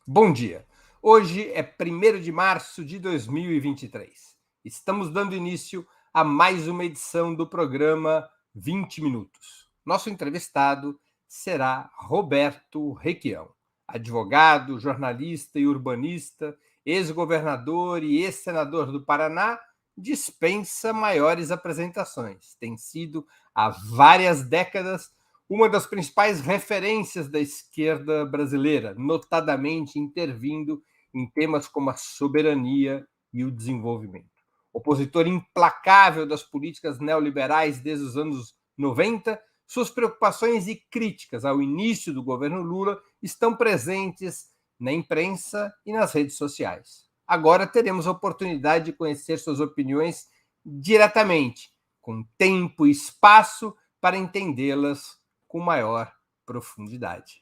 Bom dia. Hoje é 1º de março de 2023. Estamos dando início a mais uma edição do programa 20 Minutos. Nosso entrevistado será Roberto Requião, advogado, jornalista e urbanista, ex-governador e ex-senador do Paraná, dispensa maiores apresentações. Tem sido, há várias décadas, uma das principais referências da esquerda brasileira, notadamente intervindo em temas como a soberania e o desenvolvimento. Opositor implacável das políticas neoliberais desde os anos 90, suas preocupações e críticas ao início do governo Lula estão presentes na imprensa e nas redes sociais. Agora teremos a oportunidade de conhecer suas opiniões diretamente, com tempo e espaço para entendê-las com maior profundidade.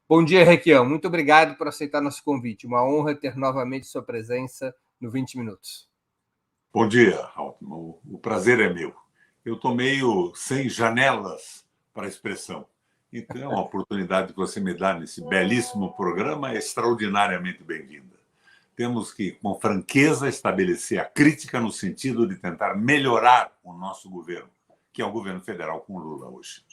Bom dia, Requião. Muito obrigado por aceitar nosso convite. Uma honra ter novamente sua presença no 20 Minutos. Bom dia, Altman. O prazer é meu. Eu estou meio sem janelas para a expressão. Então, a oportunidade que você me dá nesse belíssimo programa é extraordinariamente bem-vinda. Temos que, com franqueza, estabelecer a crítica no sentido de tentar melhorar o nosso governo, que é o governo federal com Lula hoje.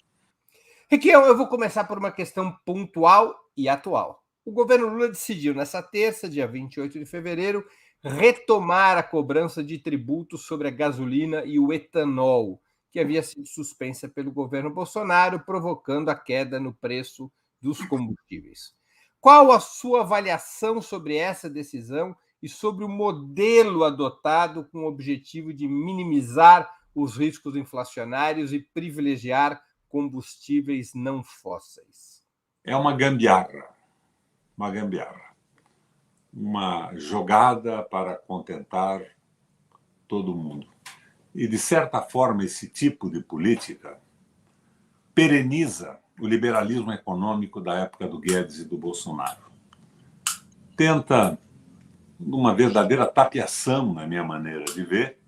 Requião, eu vou começar por uma questão pontual e atual. O governo Lula decidiu, nessa terça, dia 28 de fevereiro, retomar a cobrança de tributos sobre a gasolina e o etanol, que havia sido suspensa pelo governo Bolsonaro, provocando a queda no preço dos combustíveis. Qual a sua avaliação sobre essa decisão e sobre o modelo adotado com o objetivo de minimizar os riscos inflacionários e privilegiar combustíveis não fósseis? É uma gambiarra, uma jogada para contentar todo mundo. E, de certa forma, esse tipo de política pereniza o liberalismo econômico da época do Guedes e do Bolsonaro. Tenta, numa verdadeira tapiação, na minha maneira de ver,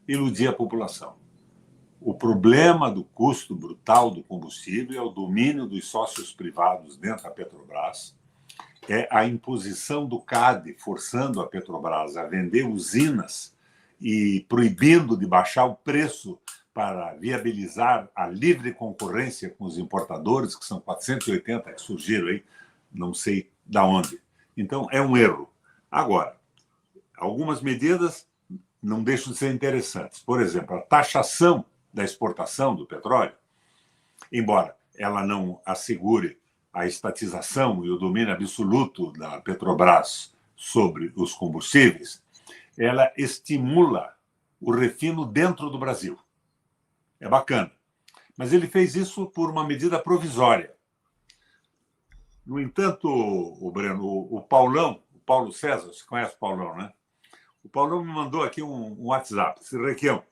iludir a população. O problema do custo brutal do combustível é o domínio dos sócios privados dentro da Petrobras, é a imposição do CAD, forçando a Petrobras a vender usinas e proibindo de baixar o preço para viabilizar a livre concorrência com os importadores, que são 480 que surgiram aí, não sei de onde. Então, é um erro. Agora, algumas medidas não deixam de ser interessantes. Por exemplo, a taxação da exportação do petróleo, embora ela não assegure a estatização e o domínio absoluto da Petrobras sobre os combustíveis, ela estimula o refino dentro do Brasil. É bacana. Mas ele fez isso por uma medida provisória. No entanto, o Paulo César, você conhece o Paulão, né? O Paulão me mandou aqui um WhatsApp. Requião,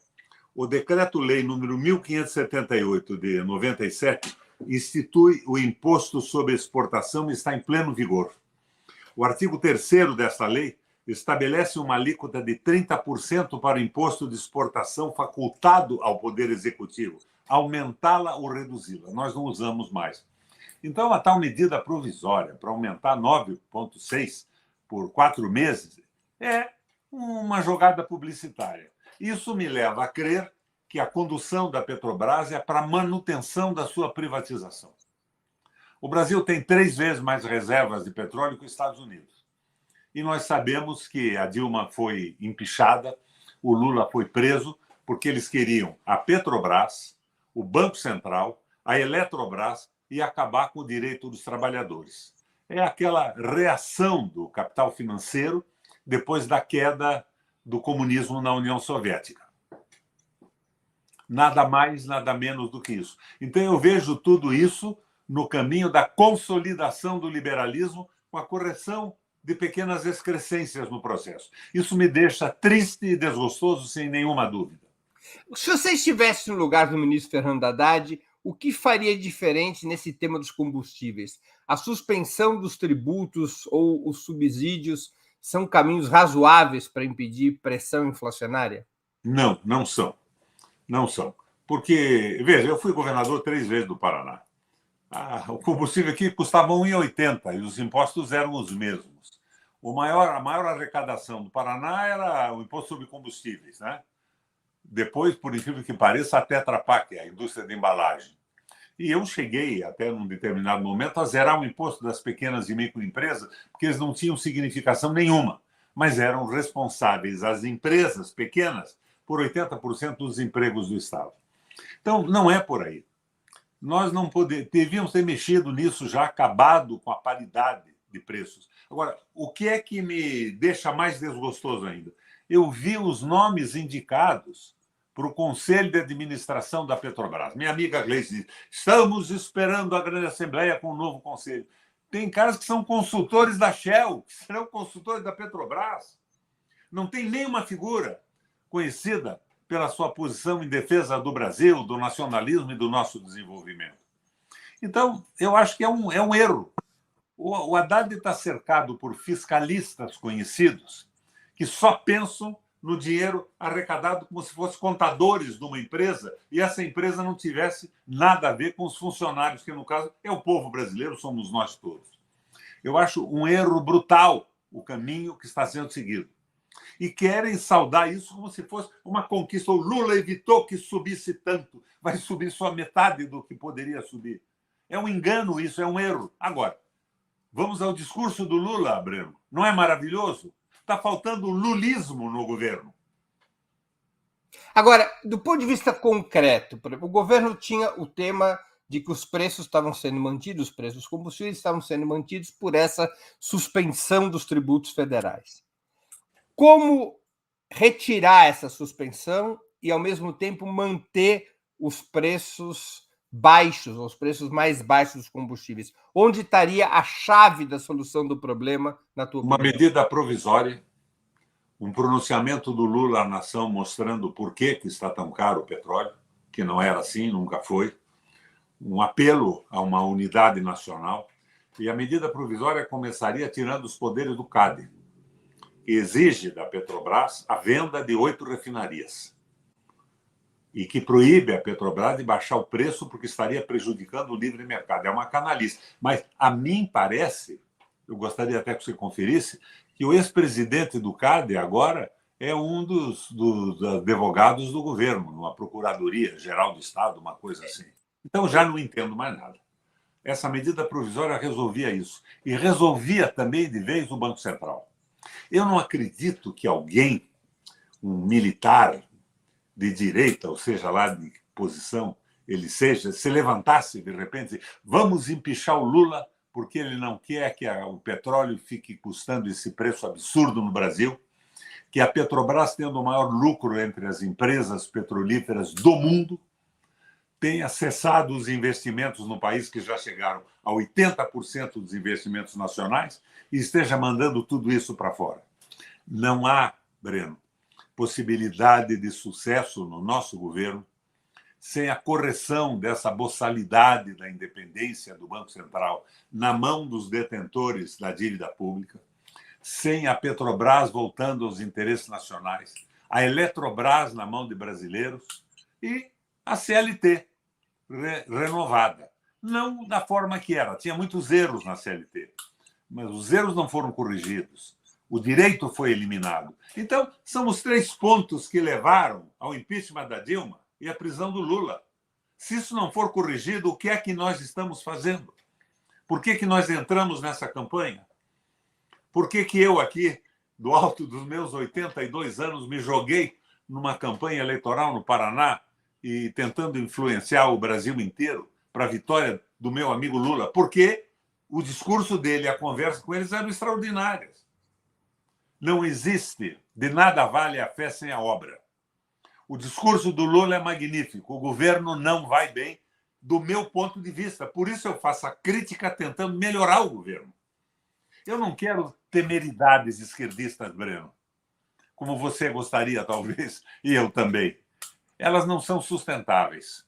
o Decreto-Lei número 1578 de 97 institui o imposto sobre exportação e está em pleno vigor. O artigo 3º desta lei estabelece uma alíquota de 30% para o imposto de exportação facultado ao Poder Executivo, aumentá-la ou reduzi-la. Nós não usamos mais. Então, a tal medida provisória para aumentar 9,6% por 4 meses é uma jogada publicitária. Isso me leva a crer que a condução da Petrobras é para a manutenção da sua privatização. O Brasil tem 3 vezes mais reservas de petróleo que os Estados Unidos. E nós sabemos que a Dilma foi empichada, o Lula foi preso, porque eles queriam a Petrobras, o Banco Central, a Eletrobras e acabar com o direito dos trabalhadores. É aquela reação do capital financeiro depois da queda do comunismo na União Soviética. Nada mais, nada menos do que isso. Então, eu vejo tudo isso no caminho da consolidação do liberalismo com a correção de pequenas excrescências no processo. Isso me deixa triste e desgostoso, sem nenhuma dúvida. Se você estivesse no lugar do ministro Fernando Haddad, o que faria diferente nesse tema dos combustíveis? A suspensão dos tributos ou os subsídios são caminhos razoáveis para impedir pressão inflacionária? Não, não são. Não são. Porque, veja, eu fui governador 3 vezes do Paraná. O combustível aqui custava R$ 1,80 e os impostos eram os mesmos. A maior arrecadação do Paraná era o imposto sobre combustíveis, né? Depois, por incrível que pareça, a Tetra Pak, a indústria de embalagem. E eu cheguei, até num determinado momento, a zerar o imposto das pequenas e microempresas, porque eles não tinham significação nenhuma, mas eram responsáveis, as empresas pequenas, por 80% dos empregos do Estado. Então, não é por aí. Nós não devíamos ter mexido nisso, já acabado com a paridade de preços. Agora, o que é que me deixa mais desgostoso ainda? Eu vi os nomes indicados para o Conselho de Administração da Petrobras. Minha amiga Gleice diz: estamos esperando a grande assembleia com um novo conselho. Tem caras que são consultores da Shell, que serão consultores da Petrobras. Não tem nenhuma figura conhecida pela sua posição em defesa do Brasil, do nacionalismo e do nosso desenvolvimento. Então, eu acho que é um erro. O Haddad está cercado por fiscalistas conhecidos que só pensam no dinheiro arrecadado como se fossem contadores de uma empresa e essa empresa não tivesse nada a ver com os funcionários, que no caso é o povo brasileiro, somos nós todos. Eu acho um erro brutal o caminho que está sendo seguido. E querem saudar isso como se fosse uma conquista. O Lula evitou que subisse tanto, vai subir só metade do que poderia subir. É um engano isso, é um erro. Agora, vamos ao discurso do Lula, Breno. Não é maravilhoso? Está faltando lulismo no governo. Agora, do ponto de vista concreto, por exemplo, o governo tinha o tema de que os preços estavam sendo mantidos, os preços dos combustíveis estavam sendo mantidos por essa suspensão dos tributos federais. Como retirar essa suspensão e, ao mesmo tempo, manter os preços baixos, os preços mais baixos dos combustíveis? Onde estaria a chave da solução do problema, na tua opinião? Uma medida provisória, um pronunciamento do Lula à nação mostrando por que está tão caro o petróleo, que não era assim, nunca foi, um apelo a uma unidade nacional, e a medida provisória começaria tirando os poderes do CAD, que exige da Petrobras a venda de 8 refinarias e que proíbe a Petrobras de baixar o preço porque estaria prejudicando o livre mercado. É uma canalice. Mas, a mim parece, eu gostaria até que você conferisse, que o ex-presidente do CAD agora é um dos advogados do governo, numa Procuradoria-Geral do Estado, uma coisa assim. Então, já não entendo mais nada. Essa medida provisória resolvia isso. E resolvia também, de vez, o Banco Central. Eu não acredito que alguém, um militar de direita, ou seja lá de que posição ele seja, se levantasse de repente e vamos empichar o Lula porque ele não quer que o petróleo fique custando esse preço absurdo no Brasil, que a Petrobras, tendo o maior lucro entre as empresas petrolíferas do mundo, tenha cessado os investimentos no país, que já chegaram a 80% dos investimentos nacionais, e esteja mandando tudo isso para fora. Não há, Breno, possibilidade de sucesso no nosso governo sem a correção dessa boçalidade da independência do Banco Central na mão dos detentores da dívida pública, sem a Petrobras voltando aos interesses nacionais, a Eletrobras na mão de brasileiros e a CLT renovada. Não da forma que era. Tinha muitos erros na CLT, mas os erros não foram corrigidos. O direito foi eliminado. Então, são os 3 pontos que levaram ao impeachment da Dilma e à prisão do Lula. Se isso não for corrigido, o que é que nós estamos fazendo? Por que nós entramos nessa campanha? Por que eu aqui, do alto dos meus 82 anos, me joguei numa campanha eleitoral no Paraná e tentando influenciar o Brasil inteiro para a vitória do meu amigo Lula? Porque o discurso dele, a conversa com eles eram extraordinárias. Não existe, de nada vale a fé sem a obra. O discurso do Lula é magnífico. O governo não vai bem, do meu ponto de vista. Por isso eu faço a crítica tentando melhorar o governo. Eu não quero temeridades esquerdistas, Breno, como você gostaria, talvez, e eu também. Elas não são sustentáveis.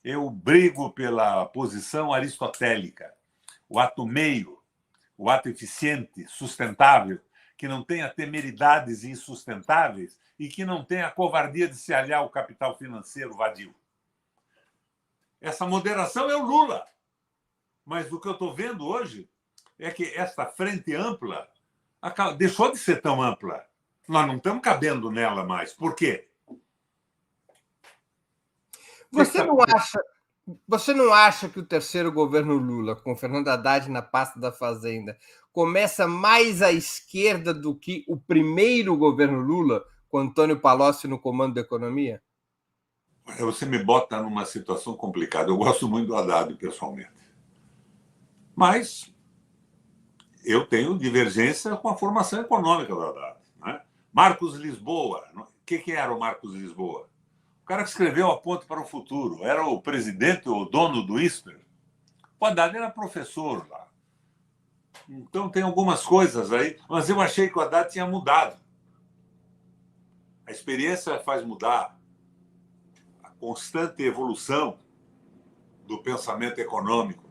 Eu brigo pela posição aristotélica, o ato meio, o ato eficiente, sustentável, que não tenha temeridades insustentáveis e que não tenha a covardia de se aliar ao capital financeiro vadio. Essa moderação é o Lula. Mas o que eu estou vendo hoje é que esta frente ampla deixou de ser tão ampla. Nós não estamos cabendo nela mais. Por quê? Você não acha que o terceiro governo Lula, com Fernando Haddad na pasta da Fazenda, começa mais à esquerda do que o primeiro governo Lula, com Antônio Palocci no comando da economia? Você me bota numa situação complicada. Eu gosto muito do Haddad, pessoalmente. Mas eu tenho divergência com a formação econômica do Haddad. Né? Marcos Lisboa. O que era o Marcos Lisboa? O cara que escreveu A Ponte para o Futuro. Era o presidente, o dono do ISPER. O Haddad era professor lá. Então tem algumas coisas aí, mas eu achei que o Haddad tinha mudado. A experiência faz mudar. A constante evolução do pensamento econômico,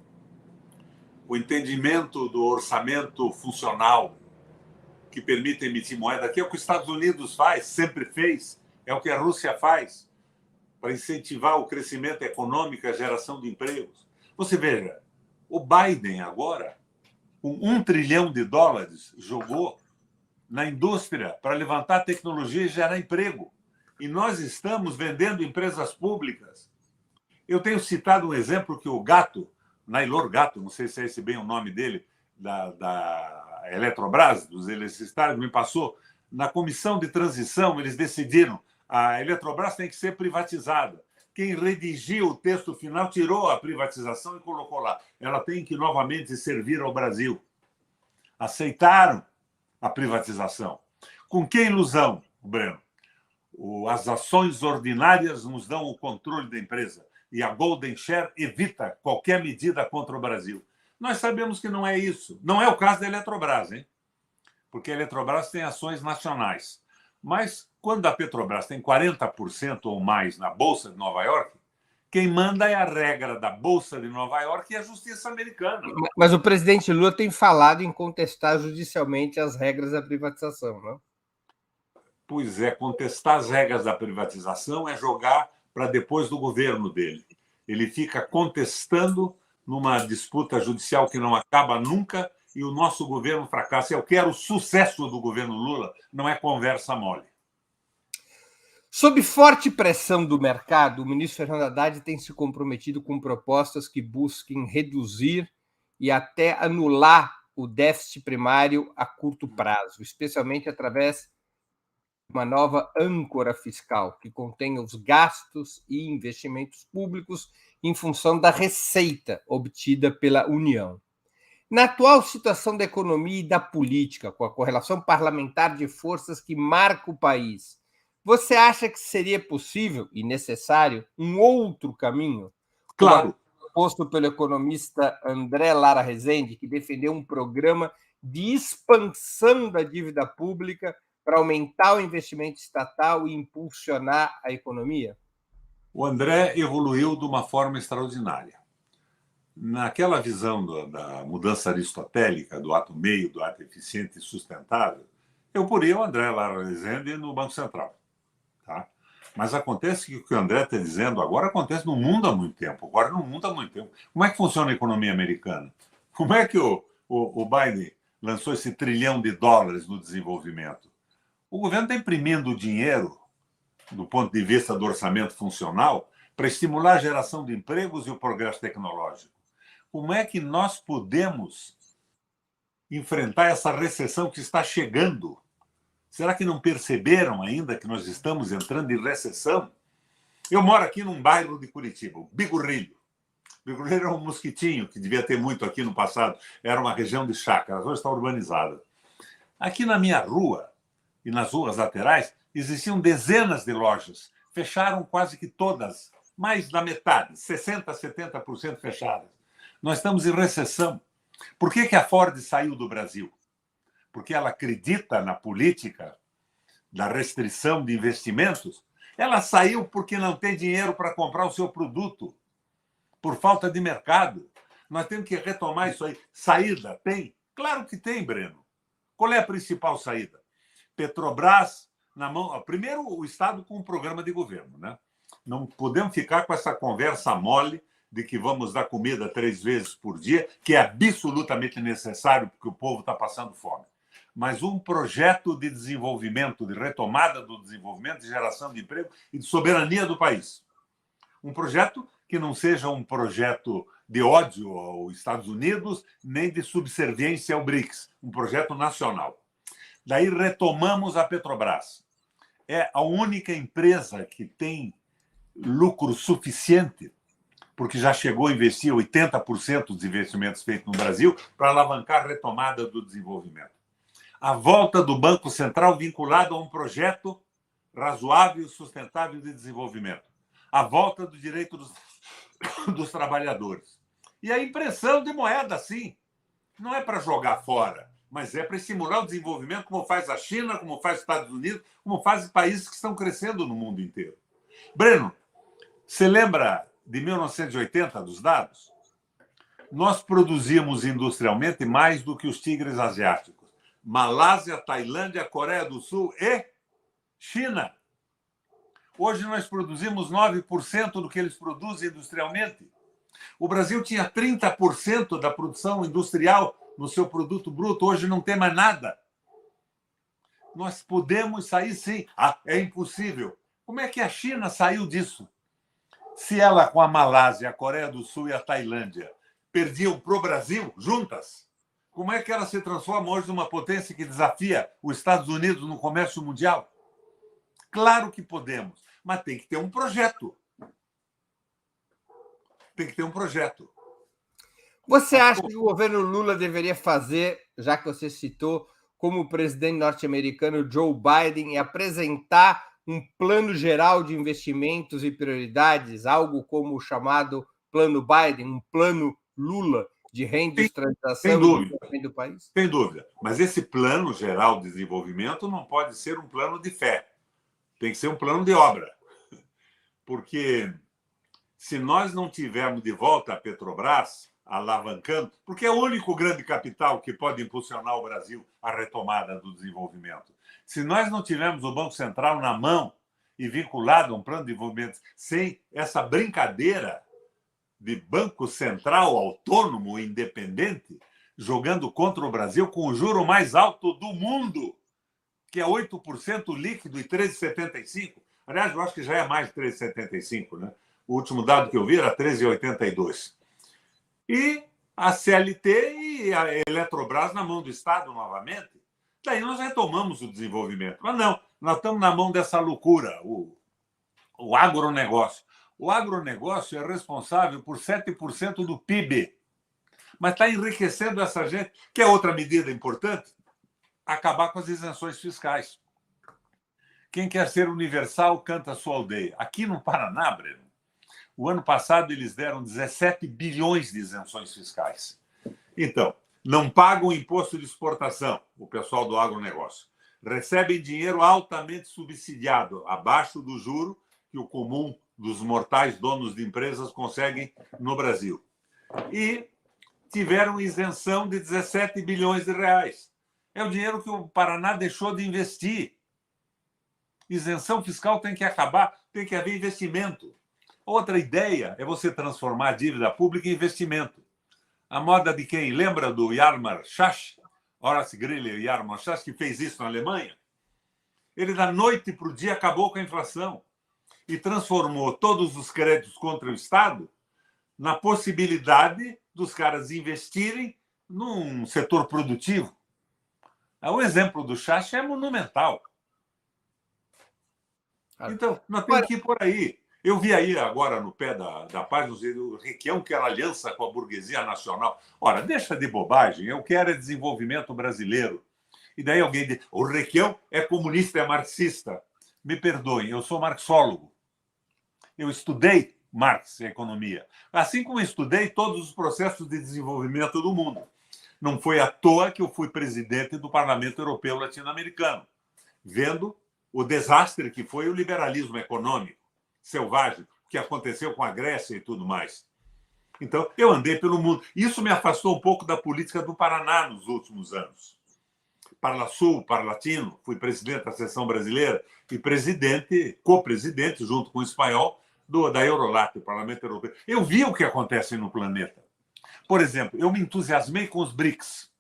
o entendimento do orçamento funcional que permite emitir moeda, que é o que os Estados Unidos faz, sempre fez, é o que a Rússia faz para incentivar o crescimento econômico e a geração de empregos. Você veja, o Biden agora, com $1 trilhão, jogou na indústria para levantar tecnologia e gerar emprego. E nós estamos vendendo empresas públicas. Eu tenho citado um exemplo que o Gatto, Naylor Gatto, não sei se é esse bem o nome dele, da Eletrobras, dos eletricitários, me passou. Na comissão de transição, eles decidiram a Eletrobras tem que ser privatizada. Quem redigiu o texto final tirou a privatização e colocou lá. Ela tem que novamente servir ao Brasil. Aceitaram a privatização. Com que ilusão, Breno? As ações ordinárias nos dão o controle da empresa e a Golden Share evita qualquer medida contra o Brasil. Nós sabemos que não é isso. Não é o caso da Eletrobras, hein? Porque a Eletrobras tem ações nacionais. Mas quando a Petrobras tem 40% ou mais na Bolsa de Nova York, quem manda é a regra da Bolsa de Nova York e a justiça americana. Mas o presidente Lula tem falado em contestar judicialmente as regras da privatização, não? Pois é, contestar as regras da privatização é jogar para depois do governo dele. Ele fica contestando numa disputa judicial que não acaba nunca e o nosso governo fracassa. Eu quero o sucesso do governo Lula, não é conversa mole. Sob forte pressão do mercado, o ministro Fernando Haddad tem se comprometido com propostas que busquem reduzir e até anular o déficit primário a curto prazo, especialmente através de uma nova âncora fiscal que contenha os gastos e investimentos públicos em função da receita obtida pela União. Na atual situação da economia e da política, com a correlação parlamentar de forças que marca o país, você acha que seria possível e necessário um outro caminho? Claro. Proposto pelo economista André Lara Rezende, que defendeu um programa de expansão da dívida pública para aumentar o investimento estatal e impulsionar a economia? O André evoluiu de uma forma extraordinária. Naquela visão da mudança aristotélica, do ato meio, do ato eficiente e sustentável, eu poria o André Lara Rezende no Banco Central. Tá? Mas acontece que o que o André está dizendo agora acontece no mundo há muito tempo. Agora no mundo há muito tempo. Como é que funciona a economia americana? Como é que o Biden lançou esse $1 trilhão no desenvolvimento? O governo está imprimindo dinheiro, do ponto de vista do orçamento funcional, para estimular a geração de empregos e o progresso tecnológico. Como é que nós podemos enfrentar essa recessão que está chegando? Será que não perceberam ainda que nós estamos entrando em recessão? Eu moro aqui num bairro de Curitiba, o Bigorrilho. Bigorrilho era um mosquitinho, que devia ter muito aqui no passado. Era uma região de chácaras, hoje está urbanizada. Aqui na minha rua e nas ruas laterais existiam dezenas de lojas. Fecharam quase que todas, mais da metade, 60%, 70% fechadas. Nós estamos em recessão. Por que a Ford saiu do Brasil? Porque ela acredita na política da restrição de investimentos? Ela saiu porque não tem dinheiro para comprar o seu produto. por falta de mercado. Nós temos que retomar isso aí. Saída? Tem? Claro que tem, Breno. Qual é a principal saída? Petrobras na mão. Primeiro, o Estado com um programa de governo, né? Não podemos ficar com essa conversa mole de que vamos dar comida 3 vezes por dia, que é absolutamente necessário porque o povo está passando fome. Mas um projeto de desenvolvimento, de retomada do desenvolvimento, de geração de emprego e de soberania do país. Um projeto que não seja um projeto de ódio aos Estados Unidos, nem de subserviência ao BRICS. Um projeto nacional. Daí retomamos a Petrobras. É a única empresa que tem lucro suficiente, porque já chegou a investir 80% dos investimentos feitos no Brasil para alavancar a retomada do desenvolvimento. A volta do Banco Central vinculado a um projeto razoável e sustentável de desenvolvimento. A volta do direito dos trabalhadores. E a impressão de moeda, sim. Não é para jogar fora, mas é para estimular o desenvolvimento, como faz a China, como faz os Estados Unidos, como fazem países que estão crescendo no mundo inteiro. Breno, você lembra de 1980, dos dados? Nós produzíamos industrialmente mais do que os tigres asiáticos. Malásia, Tailândia, Coreia do Sul e China. Hoje nós produzimos 9% do que eles produzem industrialmente. O Brasil tinha 30% da produção industrial no seu produto bruto, hoje não tem mais nada. Nós podemos sair, sim. É impossível. Como é que a China saiu disso? Se ela, com a Malásia, a Coreia do Sul e a Tailândia, perdiam para o Brasil juntas, como é que ela se transforma hoje numa potência que desafia os Estados Unidos no comércio mundial? Claro que podemos, mas tem que ter um projeto. Tem que ter um projeto. Você acha que o governo Lula deveria fazer, já que você citou, como o presidente norte-americano Joe Biden, e apresentar um plano geral de investimentos e prioridades, algo como o chamado Plano Biden, um plano Lula de reindustrialização e desenvolvimento do país? Sem dúvida. Mas esse plano geral de desenvolvimento não pode ser um plano de fé. Tem que ser um plano de obra. Porque se nós não tivermos de volta a Petrobras alavancando, porque é o único grande capital que pode impulsionar o Brasil à retomada do desenvolvimento. Se nós não tivermos o Banco Central na mão e vinculado a um plano de desenvolvimento, sem essa brincadeira de Banco Central autônomo e independente, jogando contra o Brasil com o juro mais alto do mundo, que é 8% líquido e 13,75%. Aliás, eu acho que já é mais de 13,75%, né? O último dado que eu vi era 13,82%. E a CLT e a Eletrobras na mão do Estado novamente. Daí nós retomamos o desenvolvimento. Mas não, nós estamos na mão dessa loucura, o agronegócio. O agronegócio é responsável por 7% do PIB. Mas está enriquecendo essa gente. Que é outra medida importante? Acabar com as isenções fiscais. Quem quer ser universal, canta a sua aldeia. Aqui no Paraná, Breno, o ano passado eles deram 17 bilhões de isenções fiscais. Então, não pagam imposto de exportação, o pessoal do agronegócio. Recebem dinheiro altamente subsidiado, abaixo do juro que o comum dos mortais donos de empresas conseguem no Brasil. E tiveram isenção de 17 bilhões de reais. É o dinheiro que o Paraná deixou de investir. Isenção fiscal tem que acabar, tem que haver investimento. Outra ideia é você transformar a dívida pública em investimento. A moda de quem? Lembra do Hjalmar Schacht? Horace Greeley e Hjalmar Schacht, que fez isso na Alemanha? Ele, da noite para o dia, acabou com a inflação e transformou todos os créditos contra o Estado na possibilidade dos caras investirem num setor produtivo. O exemplo do Schacht é monumental. Então, nós temos que ir por aí. Eu vi aí agora no pé da página o Requião quer aliança com a burguesia nacional. Ora, deixa de bobagem, eu quero é desenvolvimento brasileiro. E daí alguém diz, o Requião é comunista, é marxista. Me perdoem, eu sou marxólogo. Eu estudei Marx e economia, assim como estudei todos os processos de desenvolvimento do mundo. Não foi à toa que eu fui presidente do Parlamento Europeu Latino-Americano, vendo o desastre que foi o liberalismo econômico selvagem, que aconteceu com a Grécia e tudo mais. Então, eu andei pelo mundo. Isso me afastou um pouco da política do Paraná nos últimos anos. Parlasul, Parlatino, fui presidente da seção brasileira e presidente, co-presidente, junto com o espanhol, da Eurolat, do Parlamento Europeu. Eu vi o que acontece no planeta. Por exemplo, eu me entusiasmei com os BRICS.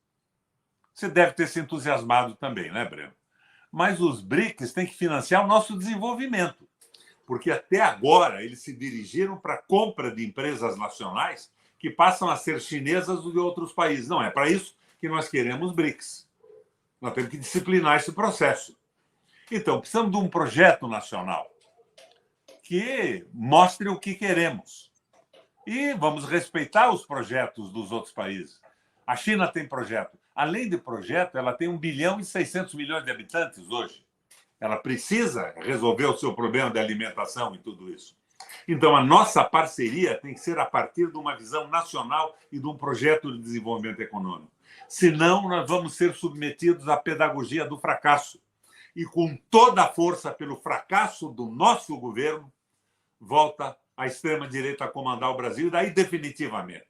Você deve ter se entusiasmado também, né, Breno? Mas os BRICS têm que financiar o nosso desenvolvimento, porque até agora eles se dirigiram para a compra de empresas nacionais que passam a ser chinesas de outros países. Não é para isso que nós queremos BRICS. Nós temos que disciplinar esse processo. Então, precisamos de um projeto nacional que mostre o que queremos. E vamos respeitar os projetos dos outros países. A China tem projeto. Além de projeto, ela tem 1 bilhão e 600 milhões de habitantes hoje. Ela precisa resolver o seu problema de alimentação e tudo isso. Então, a nossa parceria tem que ser a partir de uma visão nacional e de um projeto de desenvolvimento econômico. Senão, nós vamos ser submetidos à pedagogia do fracasso. E com toda a força pelo fracasso do nosso governo, volta a extrema-direita a comandar o Brasil, e daí definitivamente.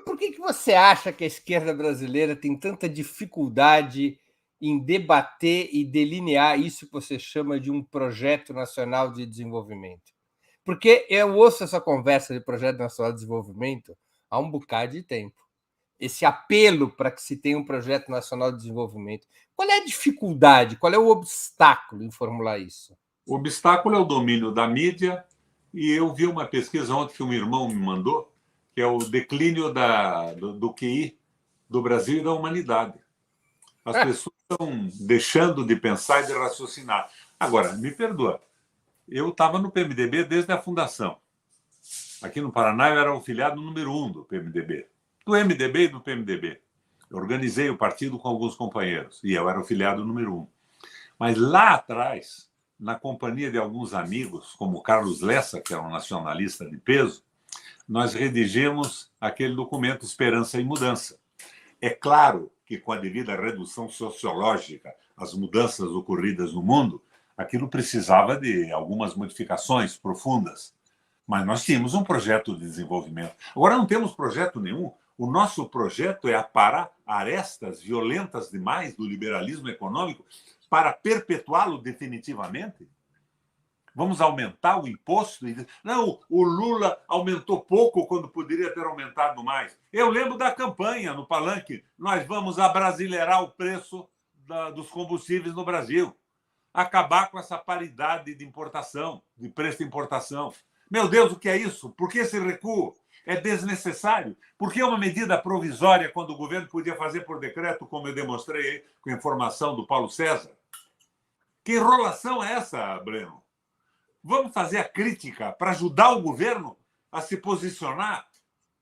Por que você acha que a esquerda brasileira tem tanta dificuldade em debater e delinear isso que você chama de um projeto nacional de desenvolvimento? Porque eu ouço essa conversa de projeto nacional de desenvolvimento há um bocado de tempo. Esse apelo para que se tenha um projeto nacional de desenvolvimento. Qual é a dificuldade, qual é o obstáculo em formular isso? O obstáculo é o domínio da mídia, e eu vi uma pesquisa ontem que um irmão me mandou, que é o declínio do QI do Brasil e da humanidade. As pessoas estão deixando de pensar e de raciocinar. Agora, me perdoa, eu estava no PMDB desde a fundação. Aqui no Paraná, eu era o filiado número 1 do PMDB. Do MDB e do PMDB. Eu organizei o partido com alguns companheiros, e eu era o filiado número 1. Mas lá atrás, na companhia de alguns amigos, como o Carlos Lessa, que é um nacionalista de peso, nós redigimos aquele documento Esperança e Mudança. É claro que, com a devida redução sociológica, as mudanças ocorridas no mundo, aquilo precisava de algumas modificações profundas. Mas nós tínhamos um projeto de desenvolvimento. Agora não temos projeto nenhum. O nosso projeto é aparar arestas violentas demais do liberalismo econômico para perpetuá-lo definitivamente. Vamos aumentar o imposto? Não, o Lula aumentou pouco quando poderia ter aumentado mais. Eu lembro da campanha no Palanque. Nós vamos abrasileirar o preço dos combustíveis no Brasil. Acabar com essa paridade de importação, de preço de importação. Meu Deus, o que é isso? Por que esse recuo? É desnecessário. Por que uma medida provisória quando o governo podia fazer por decreto, como eu demonstrei com a informação do Paulo César? Que enrolação é essa, Breno? Vamos fazer a crítica para ajudar o governo a se posicionar,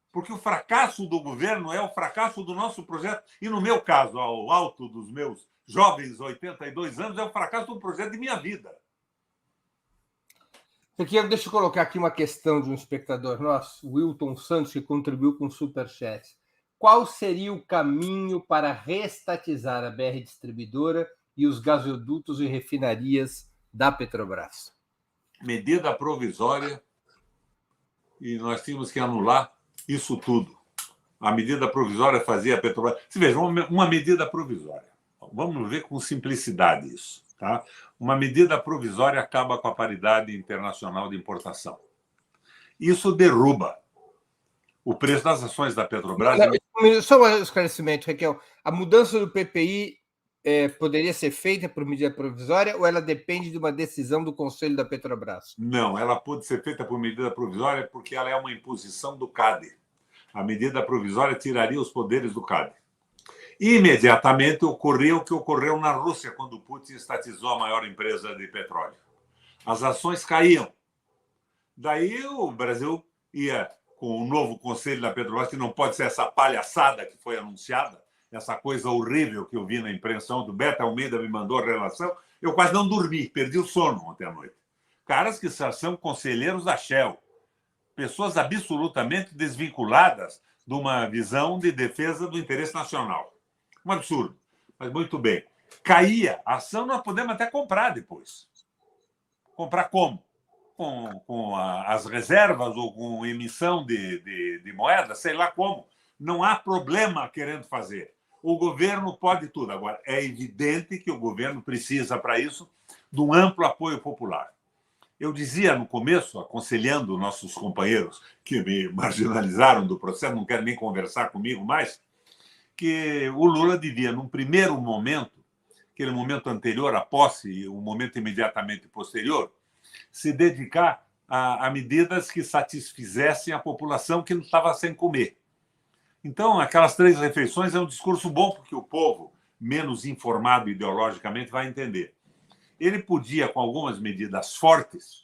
porque o fracasso do governo é o fracasso do nosso projeto. E, no meu caso, ao alto dos meus jovens 82 anos, é o fracasso do projeto de minha vida. Deixa eu colocar aqui uma questão de um espectador nosso, Wilton Santos, que contribuiu com o Superchat. Qual seria o caminho para reestatizar a BR Distribuidora e os gasodutos e refinarias da Petrobras? Medida provisória, e nós tínhamos que anular isso tudo. A medida provisória fazia a Petrobras... Você veja, uma medida provisória. Vamos ver com simplicidade isso. Tá? Uma medida provisória acaba com a paridade internacional de importação. Isso derruba o preço das ações da Petrobras. Só um esclarecimento, Raquel. A mudança do PPI poderia ser feita por medida provisória ou ela depende de uma decisão do Conselho da Petrobras? Não, ela pode ser feita por medida provisória porque ela é uma imposição do CADE. A medida provisória tiraria os poderes do CADE. Imediatamente ocorreu o que ocorreu na Rússia, quando Putin estatizou a maior empresa de petróleo. As ações caíam. Daí o Brasil ia com o novo conselho da Petrobras, que não pode ser essa palhaçada que foi anunciada, essa coisa horrível que eu vi na imprensa ontem. O Beto Almeida me mandou a relação. Eu quase não dormi, perdi o sono ontem à noite. Caras que são conselheiros da Shell. Pessoas absolutamente desvinculadas de uma visão de defesa do interesse nacional. Um absurdo. Mas muito bem. Caía a ação, nós podemos até comprar depois. Comprar como? com as reservas ou com emissão de moeda, sei lá como. Não há problema querendo fazer. O governo pode tudo. Agora, é evidente que o governo precisa, para isso, de um amplo apoio popular. Eu dizia no começo, aconselhando nossos companheiros que me marginalizaram do processo, não querem nem conversar comigo mais, que o Lula devia, num primeiro momento, aquele momento anterior à posse e o momento imediatamente posterior, se dedicar a medidas que satisfizessem a população que não estava sem comer. Então, aquelas 3 refeições é um discurso bom, porque o povo, menos informado ideologicamente, vai entender. Ele podia, com algumas medidas fortes,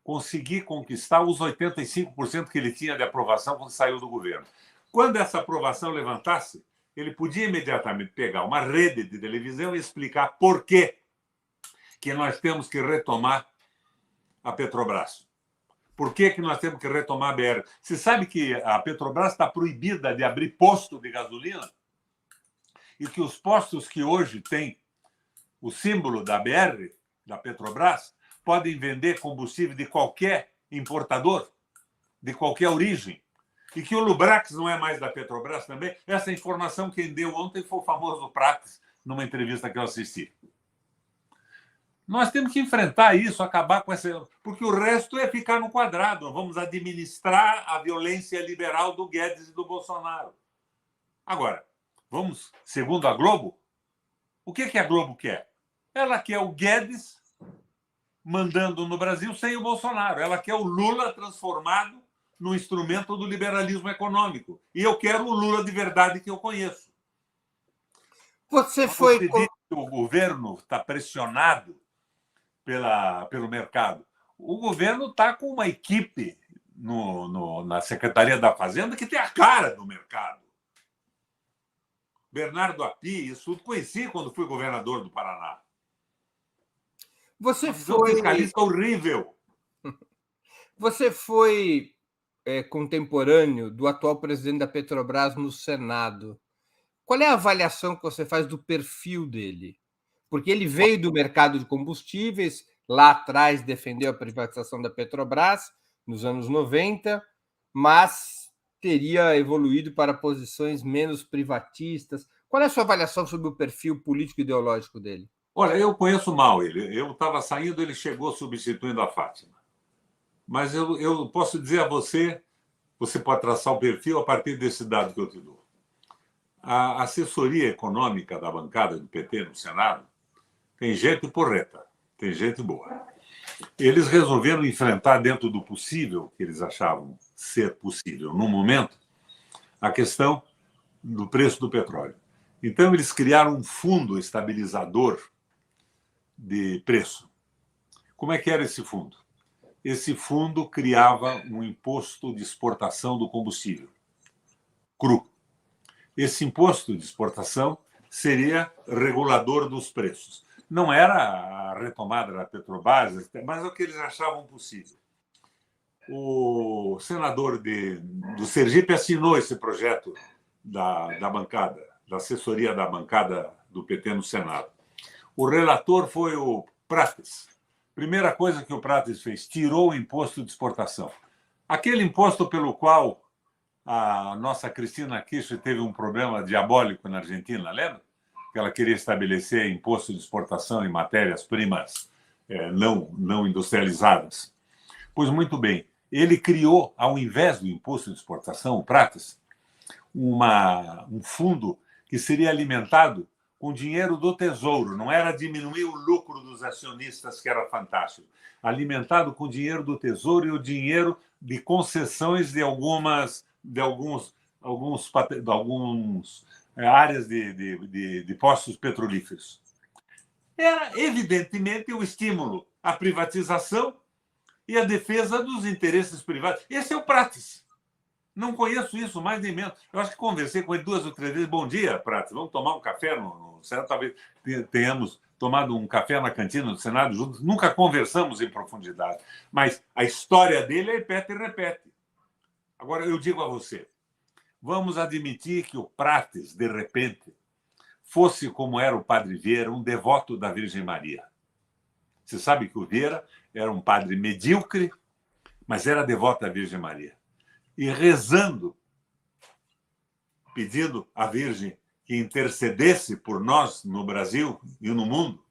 conseguir conquistar os 85% que ele tinha de aprovação quando saiu do governo. Quando essa aprovação levantasse, ele podia imediatamente pegar uma rede de televisão e explicar por que nós temos que retomar a Petrobras. Por que nós temos que retomar a BR? Você sabe que a Petrobras está proibida de abrir posto de gasolina? E que os postos que hoje têm o símbolo da BR, da Petrobras, podem vender combustível de qualquer importador, de qualquer origem. E que o Lubrax não é mais da Petrobras também. Essa informação quem deu ontem foi o famoso Prates, numa entrevista que eu assisti. Nós temos que enfrentar isso, acabar com essa... Porque o resto é ficar no quadrado. Vamos administrar a violência liberal do Guedes e do Bolsonaro. Agora, vamos, segundo a Globo, o que a Globo quer? Ela quer o Guedes mandando no Brasil sem o Bolsonaro. Ela quer o Lula transformado no instrumento do liberalismo econômico. E eu quero o Lula de verdade que eu conheço. Você foi... Você diz que o governo está pressionado pelo mercado. O governo está com uma equipe na Secretaria da Fazenda que tem a cara do mercado. Bernardo Api, isso tudo conheci quando fui governador do Paraná. Você foi fiscalista horrível. Você foi contemporâneo do atual presidente da Petrobras no Senado. Qual é a avaliação que você faz do perfil dele? Porque ele veio do mercado de combustíveis, lá atrás defendeu a privatização da Petrobras, nos anos 90, mas teria evoluído para posições menos privatistas. Qual é a sua avaliação sobre o perfil político-ideológico dele? Olha, eu conheço mal ele. Eu estava saindo, ele chegou substituindo a Fátima. Mas eu posso dizer a você, você pode traçar o perfil a partir desse dado que eu te dou. A assessoria econômica da bancada do PT no Senado tem gente porreta, tem gente boa. Eles resolveram enfrentar, dentro do possível, que eles achavam ser possível, no momento, a questão do preço do petróleo. Então, eles criaram um fundo estabilizador de preço. Como é que era esse fundo? Esse fundo criava um imposto de exportação do combustível cru. Esse imposto de exportação seria regulador dos preços. Não era a retomada da Petrobras, mas é o que eles achavam possível. O senador do Sergipe assinou esse projeto da bancada, da assessoria da bancada do PT no Senado. O relator foi o Prates. Primeira coisa que o Prates fez, tirou o imposto de exportação. Aquele imposto pelo qual a nossa Cristina Kirchner teve um problema diabólico na Argentina, lembra? Que ela queria estabelecer imposto de exportação em matérias-primas não industrializadas. Pois muito bem, ele criou, ao invés do imposto de exportação, o Prates, um fundo que seria alimentado com dinheiro do Tesouro. Não era diminuir o lucro dos acionistas, que era fantástico. Alimentado com dinheiro do Tesouro e o dinheiro de concessões de algumas áreas de postos petrolíferos. Era, evidentemente, o estímulo à privatização e à defesa dos interesses privados. Esse é o Prates. Não conheço isso, mais nem menos. Eu acho que conversei com ele 2 ou 3 vezes. Bom dia, Prates. Vamos tomar um café no Senado? Talvez tenhamos tomado um café na cantina do Senado juntos. Nunca conversamos em profundidade. Mas a história dele é repete e repete. Agora, eu digo a você, vamos admitir que o Prates, de repente, fosse como era o Padre Vieira, um devoto da Virgem Maria. Você sabe que o Vieira era um padre medíocre, mas era devoto à Virgem Maria. E rezando, pedindo à Virgem que intercedesse por nós no Brasil e no mundo,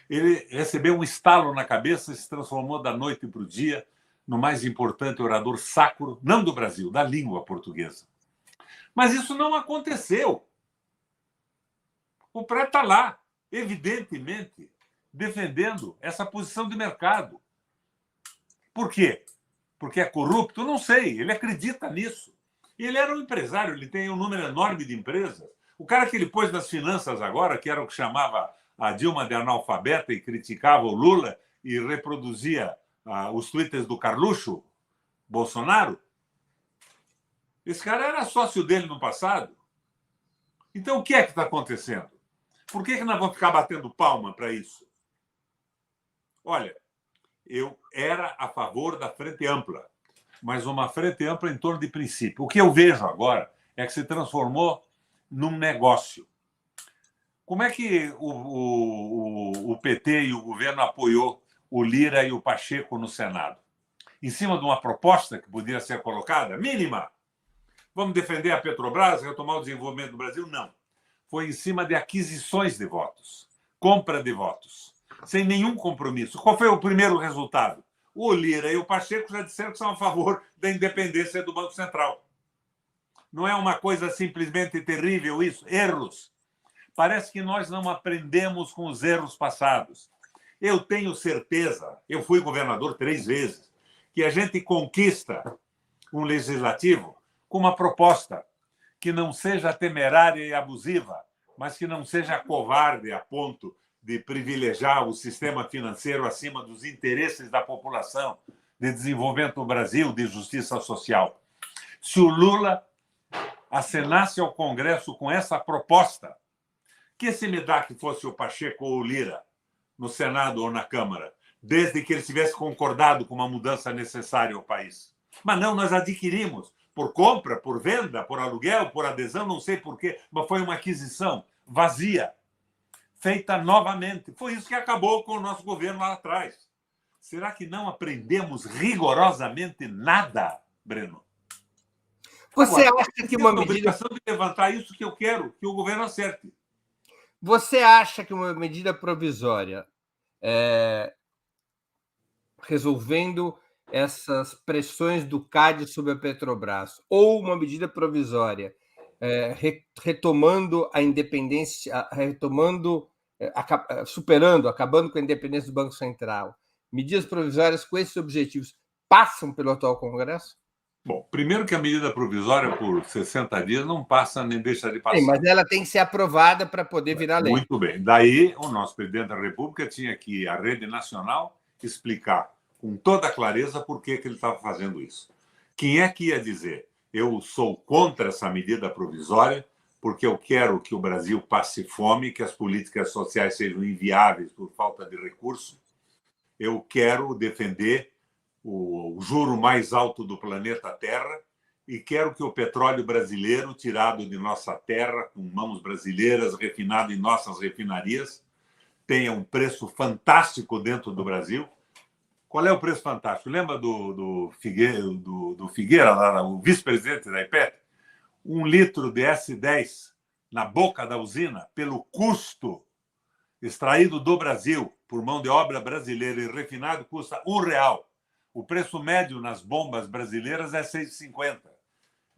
ele recebeu um estalo na cabeça e se transformou da noite para o dia no mais importante orador sacro, não do Brasil, da língua portuguesa. Mas isso não aconteceu. O Pré está lá, evidentemente, defendendo essa posição de mercado. Por quê? Porque é corrupto? Não sei, ele acredita nisso. E ele era um empresário, ele tem um número enorme de empresas. O cara que ele pôs nas finanças agora, que era o que chamava a Dilma de analfabeta e criticava o Lula e reproduzia os twitters do Carluxo Bolsonaro, esse cara era sócio dele no passado. Então, o que é que está acontecendo? Por que nós vamos ficar batendo palma para isso? Olha, eu era a favor da frente ampla, mas uma frente ampla em torno de princípio. O que eu vejo agora é que se transformou num negócio. Como é que o PT e o governo apoiou o Lira e o Pacheco no Senado? Em cima de uma proposta que podia ser colocada, mínima. Vamos defender a Petrobras, retomar o desenvolvimento do Brasil? Não. Foi em cima de aquisições de votos, compra de votos, sem nenhum compromisso. Qual foi o primeiro resultado? O Lira e o Pacheco já disseram que são a favor da independência do Banco Central. Não é uma coisa simplesmente terrível isso? Erros. Parece que nós não aprendemos com os erros passados. Eu tenho certeza, eu fui governador 3 vezes, que a gente conquista um legislativo com uma proposta que não seja temerária e abusiva, mas que não seja covarde a ponto de privilegiar o sistema financeiro acima dos interesses da população, de desenvolvimento do Brasil, de justiça social. Se o Lula acenasse ao Congresso com essa proposta, que se me dá que fosse o Pacheco ou o Lira, no Senado ou na Câmara, desde que eles tivessem concordado com uma mudança necessária ao país. Mas não, nós adquirimos, por compra, por venda, por aluguel, por adesão, não sei por quê, mas foi uma aquisição vazia, feita novamente. Foi isso que acabou com o nosso governo lá atrás. Será que não aprendemos rigorosamente nada, Breno? Você acha que uma medida... obrigação de levantar isso que eu quero, que o governo acerte. Você acha que uma medida provisória resolvendo essas pressões do CAD sobre a Petrobras ou uma medida provisória retomando a independência, superando, acabando com a independência do Banco Central, medidas provisórias com esses objetivos passam pelo atual Congresso? Bom, primeiro que a medida provisória por 60 dias não passa nem deixa de passar. Sim, mas ela tem que ser aprovada para poder virar lei. Muito bem. Daí, o nosso presidente da República tinha que ir à rede nacional explicar com toda clareza por que ele estava fazendo isso. Quem é que ia dizer? Eu sou contra essa medida provisória porque eu quero que o Brasil passe fome, que as políticas sociais sejam inviáveis por falta de recurso. Eu quero defender o juro mais alto do planeta Terra e quero que o petróleo brasileiro, tirado de nossa terra, com mãos brasileiras, refinado em nossas refinarias, tenha um preço fantástico dentro do Brasil. Qual é o preço fantástico? Lembra do Figueira, lá, o vice-presidente da IPET? 1 litro de S10 na boca da usina, pelo custo extraído do Brasil, por mão de obra brasileira e refinado, custa R$1. O preço médio nas bombas brasileiras é 6,50.